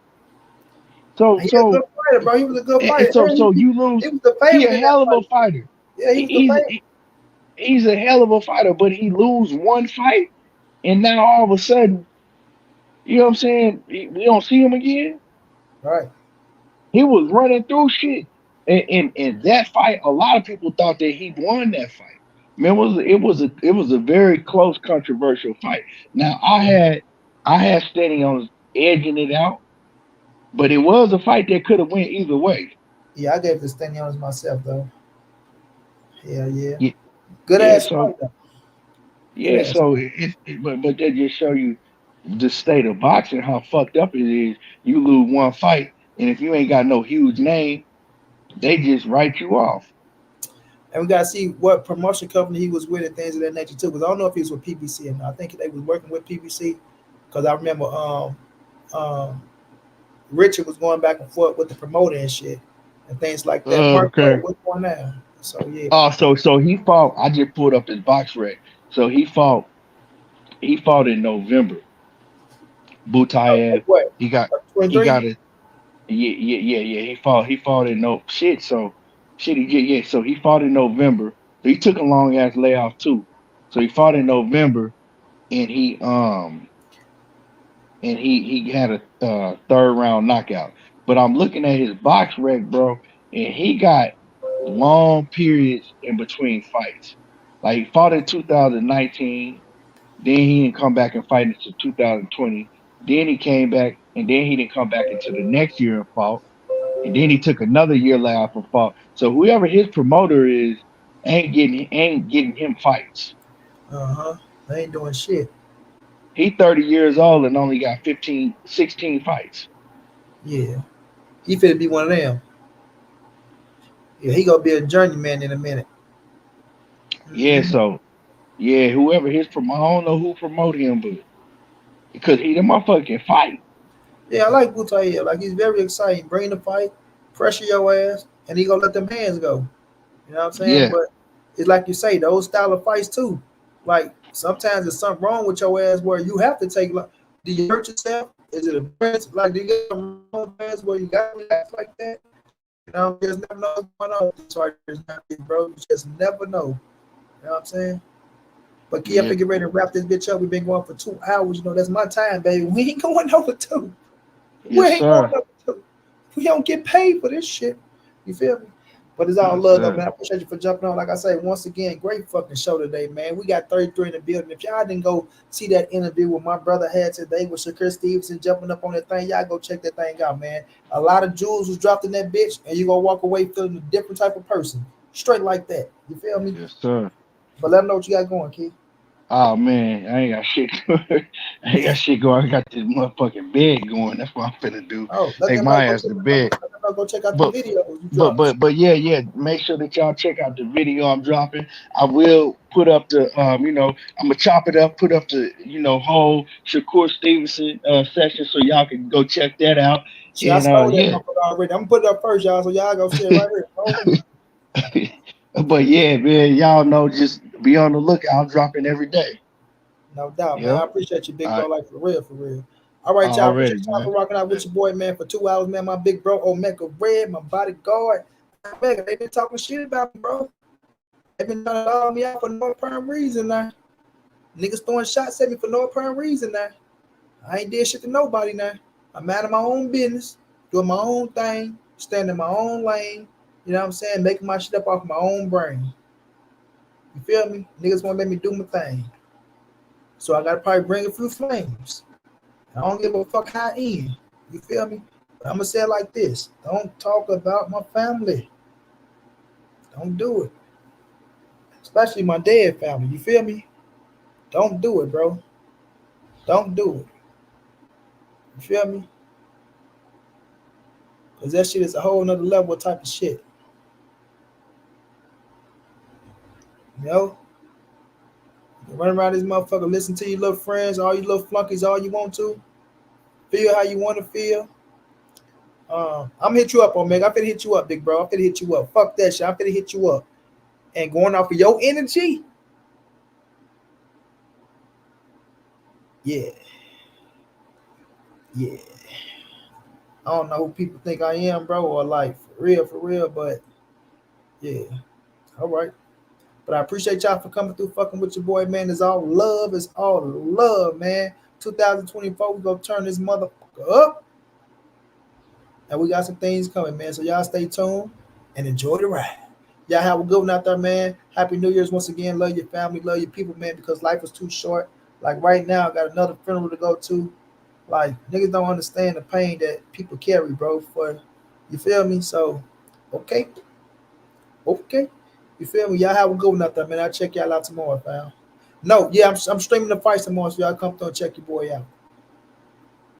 He a good fighter, bro. He was a good fighter. So you lose. He was the He favorite a in that hell of a fight. fighter. Yeah, he was the favorite. He's a hell of a fighter, but he lose one fight, and now all of a sudden, you know what I'm saying? We don't see him again. Right. He was running through shit, and that fight, a lot of people thought that he won that fight. Man, it was a very close, controversial fight. Now I had Steady on edging it out, but it was a fight that could have went either way. Yeah, I gave the Stanionis myself though. Hell yeah. Yeah, Good yeah. ass So fight though. Good yeah, ass. so but that just show you the state of boxing, how fucked up it is. You lose one fight, and if you ain't got no huge name, they just write you off. And we gotta see what promotion company he was with and things of that nature too. Because I don't know if he was with PBC or not. I think they was working with PBC. Because I remember um, Richard was going back and forth with the promoter and shit and things like that. Mark, Okay. what's going on? So yeah. Oh, so he fought. I just pulled up his box rec. So he fought. He fought in November. Butayev. What? He got. He 23? got it. Yeah. He fought. He fought in no shit. So shit. Yeah. So he fought in November. So he took a long ass layoff too. So he fought in November, and he had a third round knockout. But I'm looking at his box rec, bro, and he got long periods in between fights. Like he fought in 2019, then he didn't come back and fight until 2020. Then he came back, and then he didn't come back until the next year and fought. And then he took another year layoff and fought. So whoever his promoter is ain't getting him fights. They ain't doing shit. He 30 years old and only got 16 fights. Yeah. He finna be one of them. Yeah, he gonna be a journeyman in a minute. Yeah, so whoever his promoter, I don't know who promoted him, but because he the motherfucker can fight. Yeah, I like Butayev. Like he's very exciting. Bring the fight, pressure your ass, and he gonna let them hands go. You know what I'm saying? Yeah. But it's like you say, those style of fights too. Like sometimes there's something wrong with your ass where you have to take. Like, do you hurt yourself? Is it a press? Like do you get some wrong ass where you got to relax like that? You know, you just never know what's going on. Sorry, bro. You just never know. You know what I'm saying? But Key, I think get ready to wrap this bitch up. We've been going for 2 hours. You know, that's my time, baby. We ain't going over 2. We ain't going over 2. We don't get paid for this shit. You feel me? But it's all love, though, man. I appreciate you for jumping on. Like I say, once again, great fucking show today, man. We got 33 in the building. If y'all didn't go see that interview with my brother had today with Shakur Stevenson jumping up on that thing, y'all go check that thing out, man. A lot of jewels was dropped in that bitch, and you gonna walk away feeling a different type of person. Straight like that. You feel me? Yes, sir. But let them know what you got going, Keith. Oh man, I ain't got shit. I ain't got shit going. I got this motherfucking bed going. That's what I'm finna do. Oh, let Take them know. my ass to bed. Let them know go check out the But videos you dropped. but yeah, yeah. Make sure that y'all check out the video I'm dropping. I will put up the I'm gonna chop it up, put up the whole Shakur Stevenson session so y'all can go check that out. See, I And stole that yeah. motherfucker already. I'm gonna put it up first, y'all. So y'all go see it right here. Over. But yeah, man, y'all know just be on the lookout. I'm dropping every day. No doubt, man. I Yep. appreciate you, big All bro. right. Like for real, for real. All right, y'all. Appreciate Already, y'all man. for rocking out with your boy, man, for 2 hours, man. My big bro, Omega Red, my bodyguard. Omega, they been talking shit about me, bro. They been trying to dog me out for no apparent reason now. Niggas throwing shots at me for no apparent reason now. I ain't did shit to nobody now. I'm out of my own business, doing my own thing, staying in my own lane. You know what I'm saying? Making my shit up off my own brain. You feel me? Niggas want to make me do my thing. So I gotta probably bring a few flames. I don't give a fuck how I end. You feel me? But I'm gonna say it like this: don't talk about my family. Don't do it, especially my dead family. You feel me? Don't do it, bro. Don't do it. You feel me? Cause that shit is a whole nother level type of shit. You know? You run around this motherfucker, listen to your little friends, all you little flunkies, all you want to. Feel how you want to feel. I'm gonna hit you up, Omega. I'm finna hit you up, big bro. I'm finna hit you up. Fuck that shit. I'm finna hit you up. And going off of your energy, yeah, yeah. I don't know who people think I am, bro, or like for real, but yeah. All right. But I appreciate y'all for coming through fucking with your boy, man. It's all love. It's all love, man. 2024, we gonna turn this motherfucker up. And we got some things coming, man. So y'all stay tuned and enjoy the ride. Y'all have a good one out there, man. Happy New Year's once again. Love your family, love your people, man, because life is too short. Like right now, I got another funeral to go to. Like niggas don't understand the pain that people carry, bro. For you feel me? So, okay, okay. You feel me? Y'all have a good one out there, man. I'll check y'all out tomorrow, fam. No, yeah, I'm streaming the fight tomorrow, so y'all come through and check your boy out.